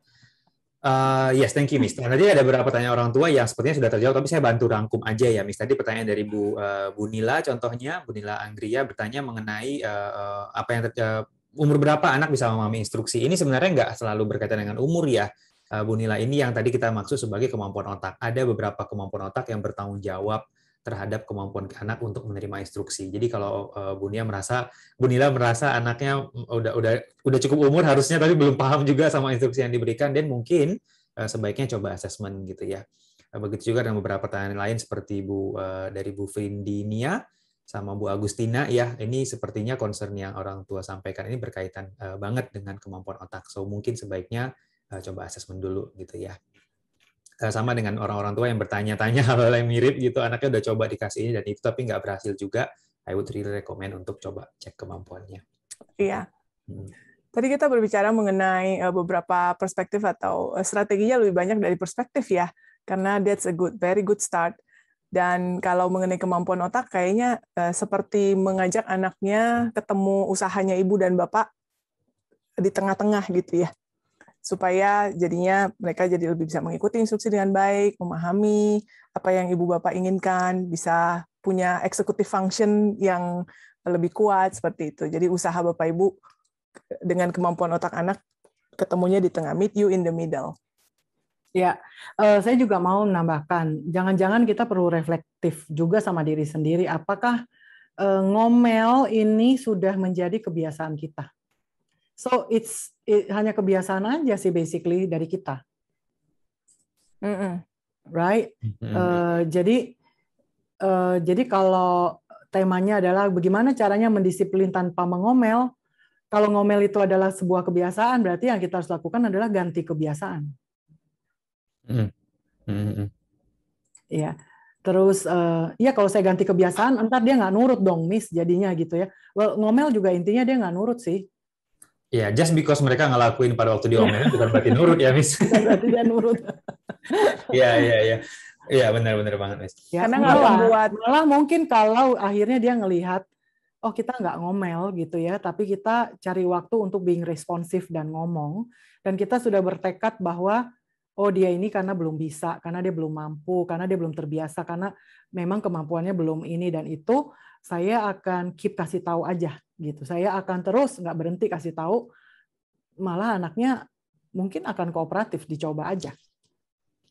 Yes, thank you, Miss. Nah, tadi ada beberapa pertanyaan orang tua yang sepertinya sudah terjawab, tapi saya bantu rangkum aja ya, Miss. Tadi pertanyaan dari Bu Nila, contohnya, Bu Nila Anggria bertanya mengenai apa yang umur berapa anak bisa memahami instruksi. Ini sebenarnya nggak selalu berkaitan dengan umur ya, Bu Nila. Ini yang tadi kita maksud sebagai kemampuan otak. Ada beberapa kemampuan otak yang bertanggung jawab terhadap kemampuan anak untuk menerima instruksi. Jadi kalau Bu Nila merasa anaknya udah cukup umur harusnya tapi belum paham juga sama instruksi yang diberikan, dan mungkin sebaiknya coba assessment gitu ya. Begitu juga dengan beberapa pertanyaan lain seperti dari Bu Vindinia sama Bu Agustina ya. Ini sepertinya concern yang orang tua sampaikan ini berkaitan banget dengan kemampuan otak. So mungkin sebaiknya coba assessment dulu gitu ya. Sama dengan orang-orang tua yang bertanya-tanya hal yang mirip gitu, anaknya udah coba dikasih ini dan itu tapi nggak berhasil juga, I would really recommend untuk coba cek kemampuannya. Iya. Tadi kita berbicara mengenai beberapa perspektif atau strateginya lebih banyak dari perspektif ya, karena that's a very good start. Dan kalau mengenai kemampuan otak, kayaknya seperti mengajak anaknya ketemu usahanya ibu dan bapak di tengah-tengah gitu ya, supaya jadinya mereka jadi lebih bisa mengikuti instruksi dengan baik, memahami apa yang ibu bapak inginkan, bisa punya executive function yang lebih kuat seperti itu. Jadi usaha bapak ibu dengan kemampuan otak anak ketemunya di tengah, meet you in the middle. Ya, saya juga mau menambahkan, jangan-jangan kita perlu reflektif juga sama diri sendiri. Apakah ngomel ini sudah menjadi kebiasaan kita? So hanya kebiasaan aja sih basically dari kita, right? Jadi kalau temanya adalah bagaimana caranya mendisiplin tanpa mengomel, kalau ngomel itu adalah sebuah kebiasaan, berarti yang kita harus lakukan adalah ganti kebiasaan. Ya, terus ya kalau saya ganti kebiasaan, entar dia nggak nurut dong, Miss, jadinya gitu ya. Well, ngomel juga intinya dia nggak nurut sih. Ya, just because mereka ngelakuin pada waktu diomelin bukan berarti nurut ya, Miss. Bukan berarti dia nurut. Iya. Iya, benar banget, Miss. Ya, Karena nggak membuat malah mungkin kalau akhirnya dia ngelihat, oh kita nggak ngomel gitu ya, tapi kita cari waktu untuk being responsif dan ngomong, dan kita sudah bertekad bahwa oh dia ini karena belum bisa, karena dia belum mampu, karena dia belum terbiasa, karena memang kemampuannya belum ini dan itu, saya akan keep kasih tahu aja gitu. Saya akan terus nggak berhenti kasih tahu, malah anaknya mungkin akan kooperatif, dicoba aja.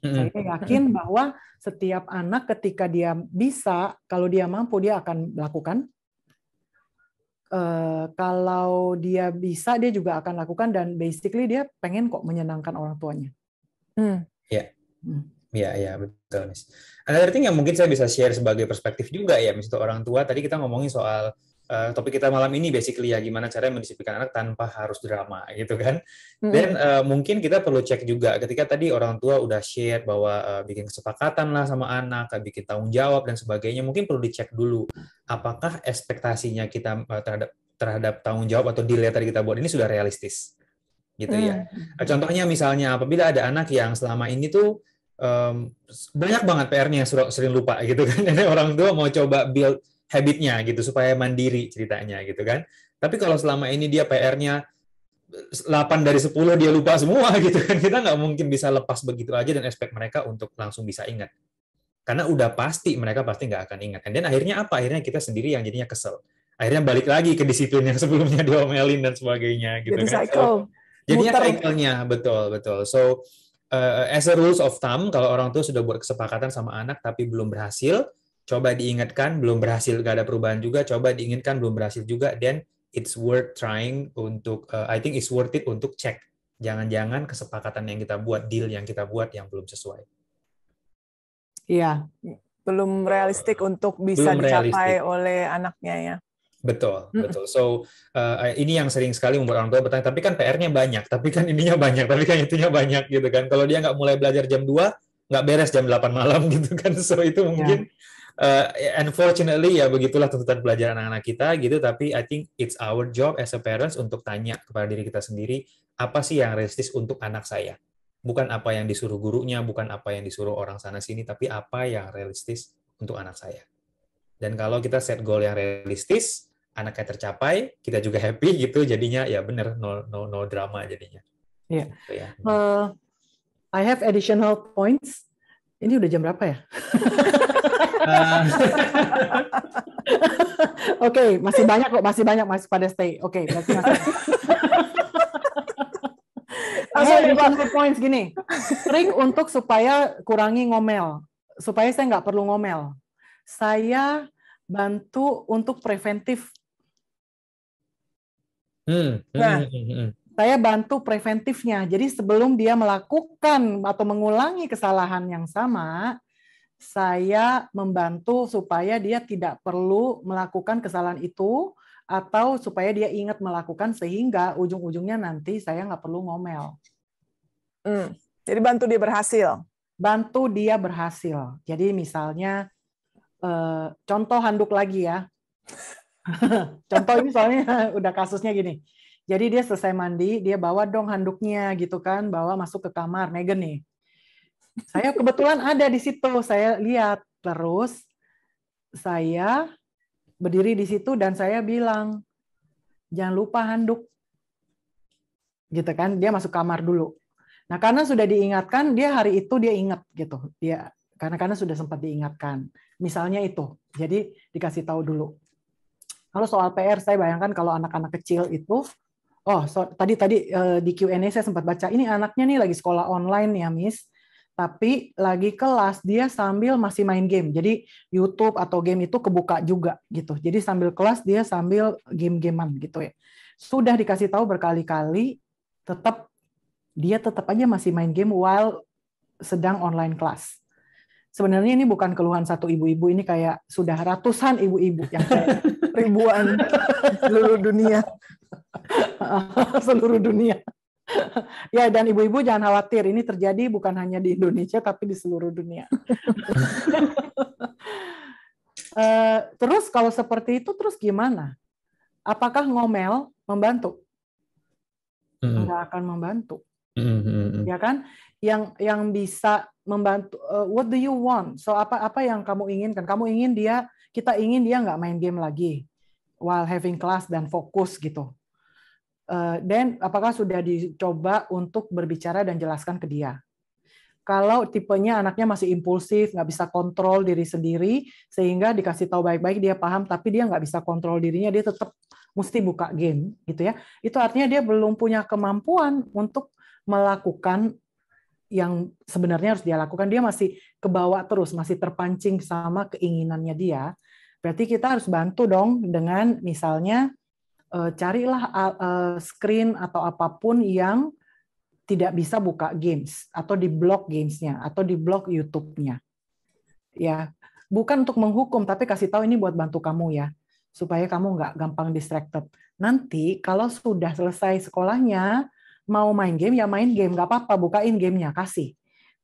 Saya yakin bahwa setiap anak ketika dia bisa, kalau dia mampu dia akan melakukan. Kalau dia bisa dia juga akan lakukan dan basically dia pengen kok menyenangkan orang tuanya. Iya, betul, Miss. Another thing yang mungkin saya bisa share sebagai perspektif juga ya, Miss, untuk orang tua. Tadi kita ngomongin soal topik kita malam ini basically ya, gimana caranya mendisiplinkan anak tanpa harus drama gitu kan. Dan mungkin kita perlu cek juga ketika tadi orang tua udah share bahwa bikin kesepakatan lah sama anak, bikin tanggung jawab dan sebagainya, mungkin perlu dicek dulu apakah ekspektasinya kita terhadap tanggung jawab atau deal yang tadi kita buat ini sudah realistis gitu ya. Contohnya misalnya apabila ada anak yang selama ini tuh banyak banget PR-nya sering lupa gitu kan. Jadi orang tua mau coba build habitnya gitu supaya mandiri ceritanya gitu kan. Tapi kalau selama ini dia PR-nya 8 dari 10 dia lupa semua gitu kan. Kita nggak mungkin bisa lepas begitu aja dan expect mereka untuk langsung bisa ingat. Karena udah pasti mereka pasti nggak akan ingat. Dan akhirnya apa? Akhirnya kita sendiri yang jadinya kesel. Akhirnya balik lagi ke disiplin yang sebelumnya diomelin dan sebagainya gitu jadi kan. cycle. Jadinya cycle-nya betul. So as a rules of thumb, kalau orang tua sudah buat kesepakatan sama anak tapi belum berhasil, coba diingatkan, belum berhasil, gak ada perubahan juga, coba diingatkan, belum berhasil juga, then it's worth trying untuk, I think it's worth it untuk cek. Jangan-jangan kesepakatan yang kita buat, deal yang kita buat yang belum sesuai. Iya. Belum realistik untuk bisa dicapai oleh anaknya ya. Betul. So, ini yang sering sekali membuat orang tua bertanya, tapi kan PR-nya banyak, tapi kan ininya banyak, tapi kan itunya banyak gitu kan. Kalau dia nggak mulai belajar jam 2, nggak beres jam 8 malam gitu kan. So, itu mungkin, unfortunately ya begitulah tuntutan belajar anak-anak kita gitu, tapi I think it's our job as a parents untuk tanya kepada diri kita sendiri, apa sih yang realistis untuk anak saya? Bukan apa yang disuruh gurunya, bukan apa yang disuruh orang sana-sini, tapi apa yang realistis untuk anak saya. Dan kalau kita set goal yang realistis, anaknya tercapai, kita juga happy gitu, jadinya ya bener, no drama jadinya. Iya. Gitu ya. I have additional points. Ini udah jam berapa ya? Oke, masih banyak masih pada stay. Oke, berarti masih. Additional points gini, trik untuk supaya kurangi ngomel, supaya saya nggak perlu ngomel. Saya bantu untuk preventif. Saya bantu preventifnya. Jadi sebelum dia melakukan atau mengulangi kesalahan yang sama, saya membantu supaya dia tidak perlu melakukan kesalahan itu atau supaya dia ingat melakukan sehingga ujung-ujungnya nanti saya nggak perlu ngomel. Jadi bantu dia berhasil. Bantu dia berhasil. Jadi misalnya contoh handuk lagi ya. Contoh ini soalnya udah kasusnya gini. Jadi dia selesai mandi, dia bawa dong handuknya gitu kan, bawa masuk ke kamar Megan nih. Saya kebetulan ada di situ, saya lihat. Terus saya berdiri di situ dan saya bilang, jangan lupa handuk. Gitu kan, dia masuk kamar dulu. Nah, karena sudah diingatkan, dia hari itu dia ingat gitu. Dia karena sudah sempat diingatkan. Misalnya itu. Jadi dikasih tahu dulu. Kalau soal PR, saya bayangkan kalau anak-anak kecil itu, tadi di Q&A saya sempat baca, ini anaknya nih lagi sekolah online ya, Miss, tapi lagi kelas dia sambil masih main game. Jadi YouTube atau game itu kebuka juga gitu. Jadi sambil kelas dia sambil game-gamean gitu ya. Sudah dikasih tahu berkali-kali, dia tetap aja masih main game while sedang online kelas. Sebenarnya ini bukan keluhan satu ibu-ibu, ini kayak sudah ratusan ibu-ibu yang kayak ribuan seluruh dunia. Seluruh dunia. Ya, dan ibu-ibu jangan khawatir, ini terjadi bukan hanya di Indonesia tapi di seluruh dunia. Terus kalau seperti itu terus gimana? Apakah ngomel membantu? Enggak akan membantu. Ya kan? yang bisa membantu. What do you want? So apa yang kamu inginkan? Kita ingin dia nggak main game lagi while having class dan fokus gitu. Dan apakah sudah dicoba untuk berbicara dan jelaskan ke dia? Kalau tipenya anaknya masih impulsif, nggak bisa kontrol diri sendiri, sehingga dikasih tahu baik-baik dia paham, tapi dia nggak bisa kontrol dirinya, dia tetap mesti buka game, gitu ya. Itu artinya dia belum punya kemampuan untuk melakukan yang sebenarnya harus dia lakukan. Dia masih kebawa terus, masih terpancing sama keinginannya dia. Berarti kita harus bantu dong dengan misalnya carilah screen atau apapun yang tidak bisa buka games atau di block gamesnya atau di block YouTube-nya. Ya, bukan untuk menghukum tapi kasih tahu ini buat bantu kamu ya, supaya kamu nggak gampang distracted. Nanti kalau sudah selesai sekolahnya mau main game ya main game, nggak apa-apa, bukain gamenya, kasih.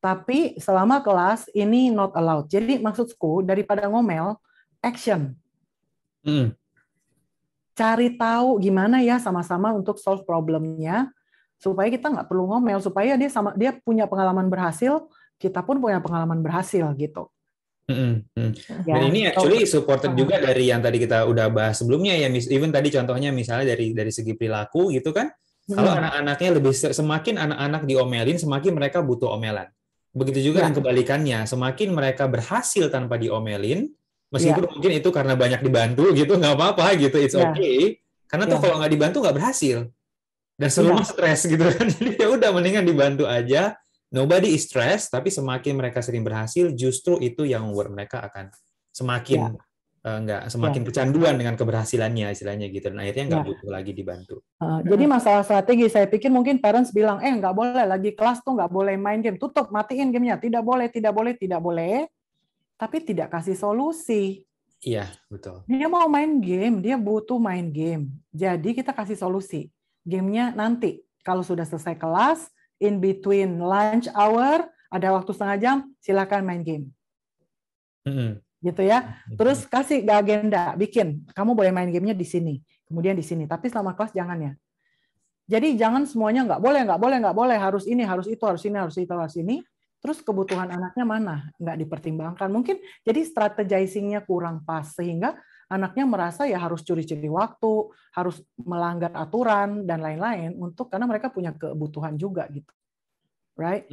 Tapi selama kelas ini not allowed. Jadi maksudku daripada ngomel, action. Cari tahu gimana ya sama-sama untuk solve problemnya, supaya kita nggak perlu ngomel, supaya dia punya pengalaman berhasil, kita pun punya pengalaman berhasil gitu. Dan ini actually supported juga dari yang tadi kita udah bahas sebelumnya ya, even tadi contohnya misalnya dari segi perilaku gitu kan. Kalau anak-anaknya semakin anak-anak diomelin, semakin mereka butuh omelan. Begitu juga yang kebalikannya, semakin mereka berhasil tanpa diomelin, meskipun mungkin itu karena banyak dibantu gitu, nggak apa-apa gitu, it's okay. Karena tuh kalau nggak dibantu nggak berhasil. Dan semua stres gitu kan. Jadi ya udah mendingan dibantu aja. Nobody is stressed, tapi semakin mereka sering berhasil, justru itu yang membuat mereka akan semakin semakin kecanduan dengan keberhasilannya istilahnya gitu, dan akhirnya nggak butuh lagi dibantu. Jadi masalah strategi, saya pikir mungkin parents bilang, nggak boleh lagi kelas tuh nggak boleh main game, tutup, matiin gamenya, tidak boleh, tapi tidak kasih solusi. Iya, betul. Dia mau main game, dia butuh main game, jadi kita kasih solusi. Gamenya nanti, kalau sudah selesai kelas, in between lunch hour, ada waktu setengah jam, silakan main game. Gitu ya. Terus kasih agenda, bikin. Kamu boleh main gamenya di sini, kemudian di sini. Tapi selama kelas jangan ya. Jadi jangan semuanya nggak boleh, harus ini, harus itu, harus ini, harus itu, harus ini. Terus kebutuhan anaknya mana? Nggak dipertimbangkan. Mungkin jadi strategizing-nya kurang pas, sehingga anaknya merasa ya harus curi-curi waktu, harus melanggar aturan, dan lain-lain, karena mereka punya kebutuhan juga gitu. Right?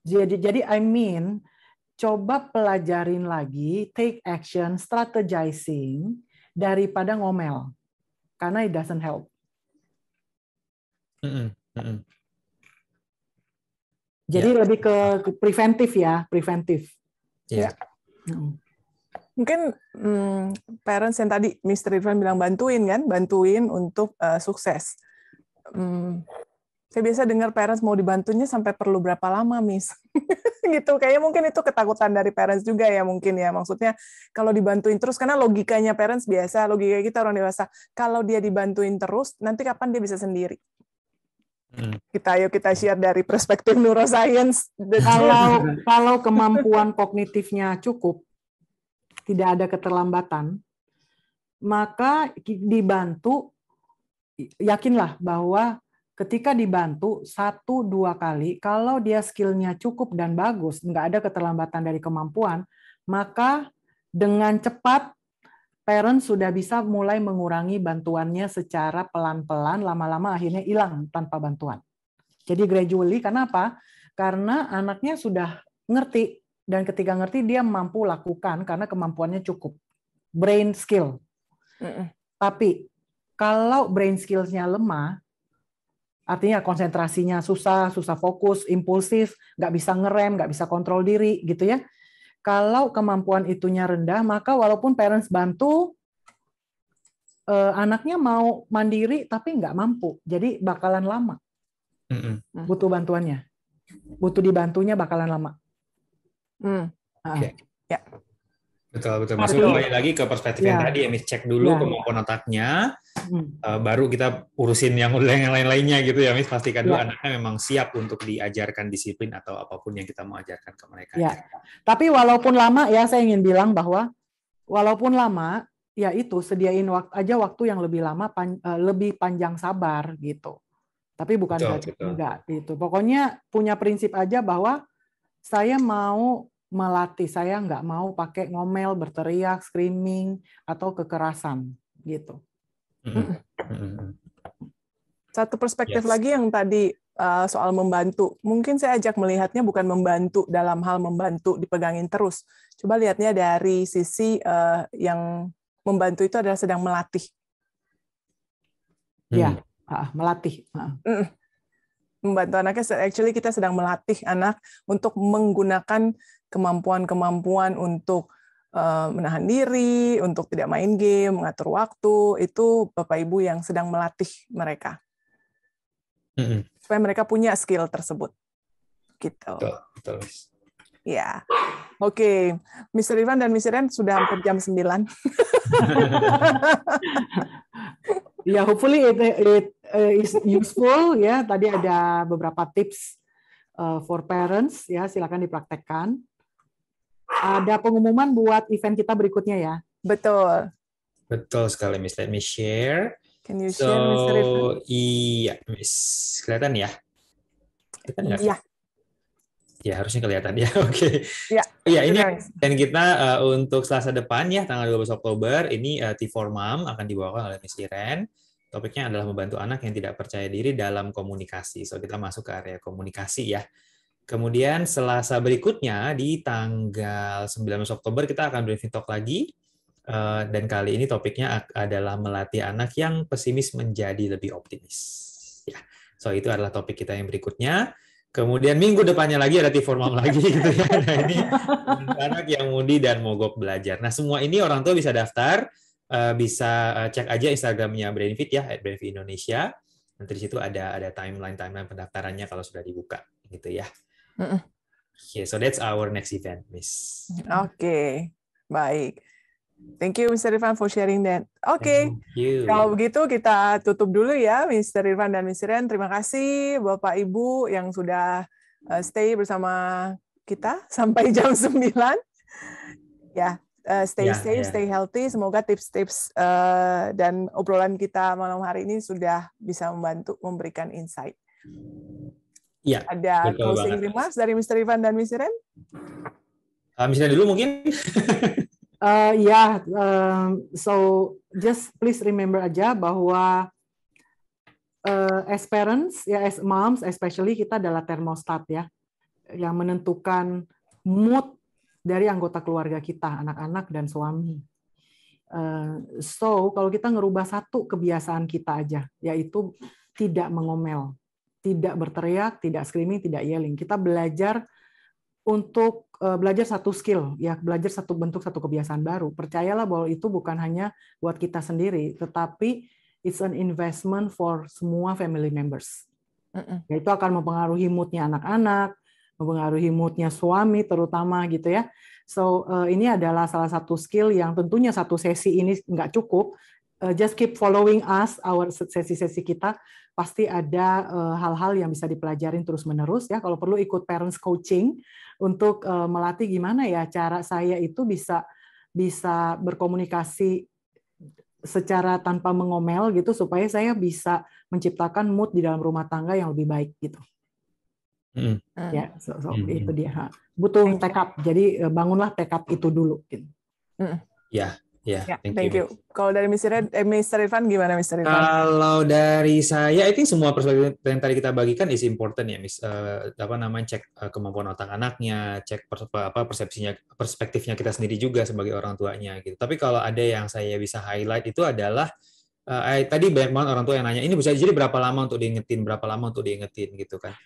Jadi coba pelajarin lagi, take action, strategizing, daripada ngomel. Karena it doesn't help. Jadi lebih ke preventif ya, preventif. Ya. Mungkin parents yang tadi Mr. Irfan bilang bantuin untuk sukses. Saya biasa dengar parents mau dibantunya sampai perlu berapa lama, Miss? Gitu. Kayaknya mungkin itu ketakutan dari parents juga ya mungkin ya. Maksudnya kalau dibantuin terus, karena logikanya parents biasa, logika kita orang dewasa, kalau dia dibantuin terus, nanti kapan dia bisa sendiri? Ayo kita share dari perspektif neuroscience. Kalau kemampuan kognitifnya cukup, tidak ada keterlambatan, maka dibantu, yakinlah bahwa ketika dibantu 1-2 kali, kalau dia skillnya cukup dan bagus, nggak ada keterlambatan dari kemampuan, maka dengan cepat parents sudah bisa mulai mengurangi bantuannya secara pelan-pelan, lama-lama akhirnya hilang tanpa bantuan. Jadi gradually, karena apa? Karena anaknya sudah ngerti, dan ketika ngerti dia mampu lakukan karena kemampuannya cukup. Brain skill. Tapi kalau brain skills-nya lemah, artinya konsentrasinya susah fokus, impulsif, nggak bisa ngerem, nggak bisa kontrol diri, gitu ya. Kalau kemampuan itunya rendah, maka walaupun parents bantu, anaknya mau mandiri tapi nggak mampu, jadi bakalan lama. Butuh bantuannya, butuh dibantunya bakalan lama. Okay. Ya. Betul. Maksudnya kembali lagi ke perspektif yang tadi ya, Miss, cek dulu kemampuan otaknya, baru kita urusin yang lain-lainnya gitu ya, Miss. Pastikan dulu anaknya memang siap untuk diajarkan disiplin atau apapun yang kita mau ajarkan ke mereka. Ya. Tapi walaupun lama ya, saya ingin bilang bahwa walaupun lama, ya itu sediain waktu yang lebih lama, lebih panjang sabar gitu. Tapi bukan berarti enggak gitu. Pokoknya punya prinsip aja bahwa saya mau melatih, saya nggak mau pakai ngomel, berteriak, screaming, atau kekerasan gitu. Satu perspektif lagi yang tadi soal membantu. Mungkin saya ajak melihatnya bukan membantu dalam hal membantu dipegangin terus. Coba lihatnya dari sisi yang membantu itu adalah sedang melatih. Ya, melatih. Membantu anaknya, actually kita sedang melatih anak untuk menggunakan kemampuan-kemampuan untuk menahan diri, untuk tidak main game, mengatur waktu. Itu Bapak Ibu yang sedang melatih mereka. Supaya mereka punya skill tersebut. Gitu. Betul. Ya. Oke. Mr. Irfan dan Mr. Ren sudah hampir jam 9. Ya, hopefully it is useful ya. Tadi ada beberapa tips for parents ya, silakan dipraktekkan. Ada pengumuman buat event kita berikutnya ya. Betul. Betul sekali, Miss. Let me share. Can you share, Mr. Irfan? Iya, Miss. Kelihatan ya? Iya. Ya, harusnya kelihatan ya. Oke. Ya. Iya, ini dan kita untuk Selasa depan ya, tanggal 12 Oktober, ini T4 Mom akan dibawakan oleh Miss Iren. Topiknya adalah membantu anak yang tidak percaya diri dalam komunikasi. So, kita masuk ke area komunikasi ya. Kemudian Selasa berikutnya di tanggal 19 Oktober kita akan briefing talk lagi. Dan kali ini topiknya adalah melatih anak yang pesimis menjadi lebih optimis. Ya, so itu adalah topik kita yang berikutnya. Kemudian minggu depannya lagi ada T4 Mom lagi gitu ya. Nah, ini anak yang mudi dan mogok belajar. Nah, semua ini orang tua bisa daftar, bisa cek aja Instagramnya Brainfit ya, @brainfit_Indonesia. Nanti di situ ada timeline pendaftarannya kalau sudah dibuka gitu ya. Okay, so that's our next event, Miss. Oke, baik. Thank you, Mr. Irfan, for sharing that. Oke, kalau begitu kita tutup dulu ya, Mr. Irfan dan Mr. Ren. Terima kasih Bapak Ibu yang sudah stay bersama kita sampai jam 9. Ya, stay safe, stay healthy. Semoga tips-tips dan obrolan kita malam hari ini sudah bisa membantu memberikan insight. Ya, ada closing remarks dari Mr. Irfan dan Mr. Ren? Mr. Ren dulu mungkin. So just please remember aja bahwa as parents, ya as moms, especially kita adalah termostat ya, yang menentukan mood dari anggota keluarga kita, anak-anak dan suami. So kalau kita ngerubah satu kebiasaan kita aja, yaitu tidak mengomel, tidak berteriak, tidak screaming, tidak yelling. Kita belajar untuk belajar satu skill, ya belajar satu bentuk, satu kebiasaan baru. Percayalah bahwa itu bukan hanya buat kita sendiri, tetapi it's an investment for semua family members. Itu akan mempengaruhi moodnya anak-anak, mempengaruhi moodnya suami terutama gitu ya. So ini adalah salah satu skill yang tentunya satu sesi ini nggak cukup. Just keep following us, our sesi-sesi kita pasti ada hal-hal yang bisa dipelajarin terus-menerus ya. Kalau perlu ikut parents coaching untuk melatih gimana ya cara saya itu bisa berkomunikasi secara tanpa mengomel gitu supaya saya bisa menciptakan mood di dalam rumah tangga yang lebih baik gitu. Ya, itu dia. Butuh tekad. Jadi bangunlah tekad itu dulu. Gitu. Thank you. Kalau dari Mr. Irfan gimana, Mr. Irfan? Kalau dari saya, I think semua perspektif yang tadi kita bagikan is important ya, Miss. Cek kemampuan otak anaknya, cek perspektifnya kita sendiri juga sebagai orang tuanya gitu. Tapi kalau ada yang saya bisa highlight itu adalah tadi banyak banget orang tua yang nanya, ini bisa jadi berapa lama untuk diingetin gitu kan.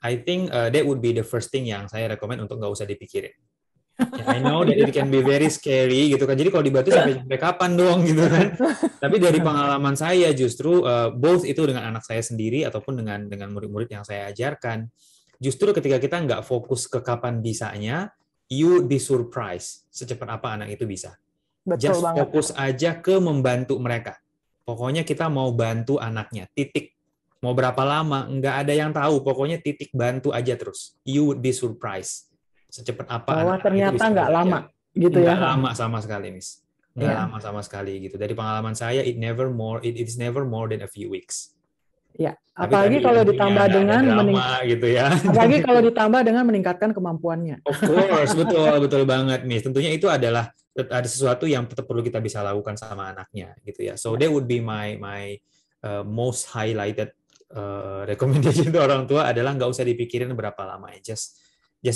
I think that would be the first thing yang saya rekomend untuk nggak usah dipikirin. I know that it can be very scary gitu kan. Jadi kalau dibantu sampai kapan dong gitu kan. Tapi dari pengalaman saya justru both itu dengan anak saya sendiri ataupun dengan murid-murid yang saya ajarkan, justru ketika kita nggak fokus ke kapan bisanya, you would be surprised secepat apa anak itu bisa. Betul Just banget. fokus aja ke membantu mereka. Pokoknya kita mau bantu anaknya, titik. Mau berapa lama, nggak ada yang tahu. Pokoknya titik, bantu aja terus. You would be surprised secepat apa bahwa ternyata nggak lama gitu ya. Nggak lama sama sekali, Miss. Nggak lama sama sekali gitu. Dari pengalaman saya, it is never more than a few weeks. Ya, Tapi apalagi tadi kalau intinya ditambah ada dengan drama gitu ya. apalagi kalau ditambah dengan meningkatkan kemampuannya. Of course, betul banget, Miss. Tentunya itu adalah ada sesuatu yang tetap perlu kita bisa lakukan sama anaknya, gitu ya. So that would be my most highlighted recommendation to orang tua adalah nggak usah dipikirin berapa lama, just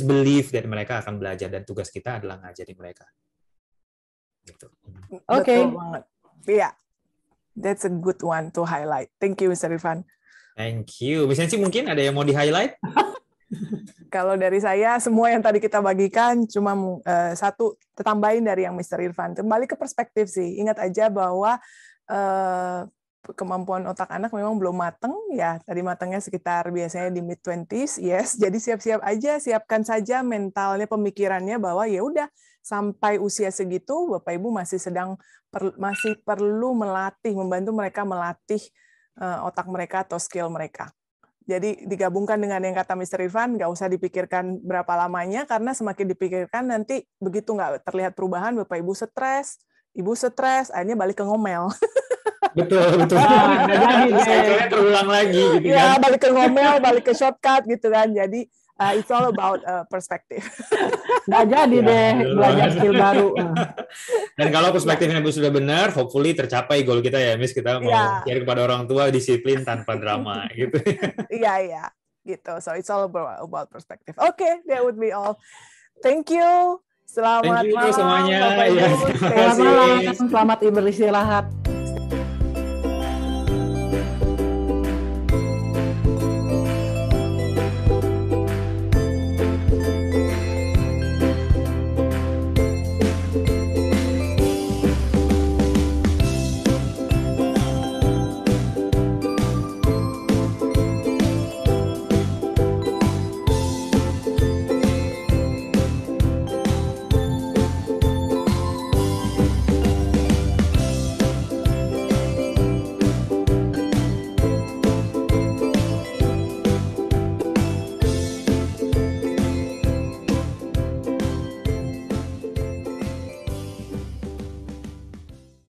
believe that mereka akan belajar dan tugas kita adalah ngajarin mereka. Gitu. Oke. Betul banget. Iya. That's a good one to highlight. Thank you, Mr. Irfan. Thank you. Miss Nancy, mungkin ada yang mau di-highlight? Kalau dari saya, semua yang tadi kita bagikan cuma satu tambahin dari yang Mr. Irfan. Kembali ke perspektif sih. Ingat aja bahwa kemampuan otak anak memang belum mateng ya. Tadi matangnya sekitar biasanya di mid-20s. Yes, jadi siap-siap aja, siapkan saja mentalnya, pemikirannya bahwa ya udah sampai usia segitu Bapak Ibu masih perlu melatih, membantu mereka melatih otak mereka atau skill mereka. Jadi digabungkan dengan yang kata Mr. Irfan, nggak usah dipikirkan berapa lamanya, karena semakin dipikirkan nanti begitu nggak terlihat perubahan, Bapak Ibu stres, Ibu stres, akhirnya balik ke ngomel. Betul. Nggak jadi deh. Cycle-nya terulang lagi gitu kan. Ya, balik ke ngomel, balik ke shortcut gitu kan. Jadi it's all about perspektif. Nggak jadi deh belajar skill baru. Dan kalau perspektifnya sudah benar, hopefully tercapai goal kita ya, Miss. Kita mau share kepada orang tua disiplin tanpa drama gitu. Iya, gitu. So it's all about perspective. Okay, that would be all. Thank you. Selamat malam semuanya. Bapak Ibu. Ya, Selamat malam, selamat beristirahat.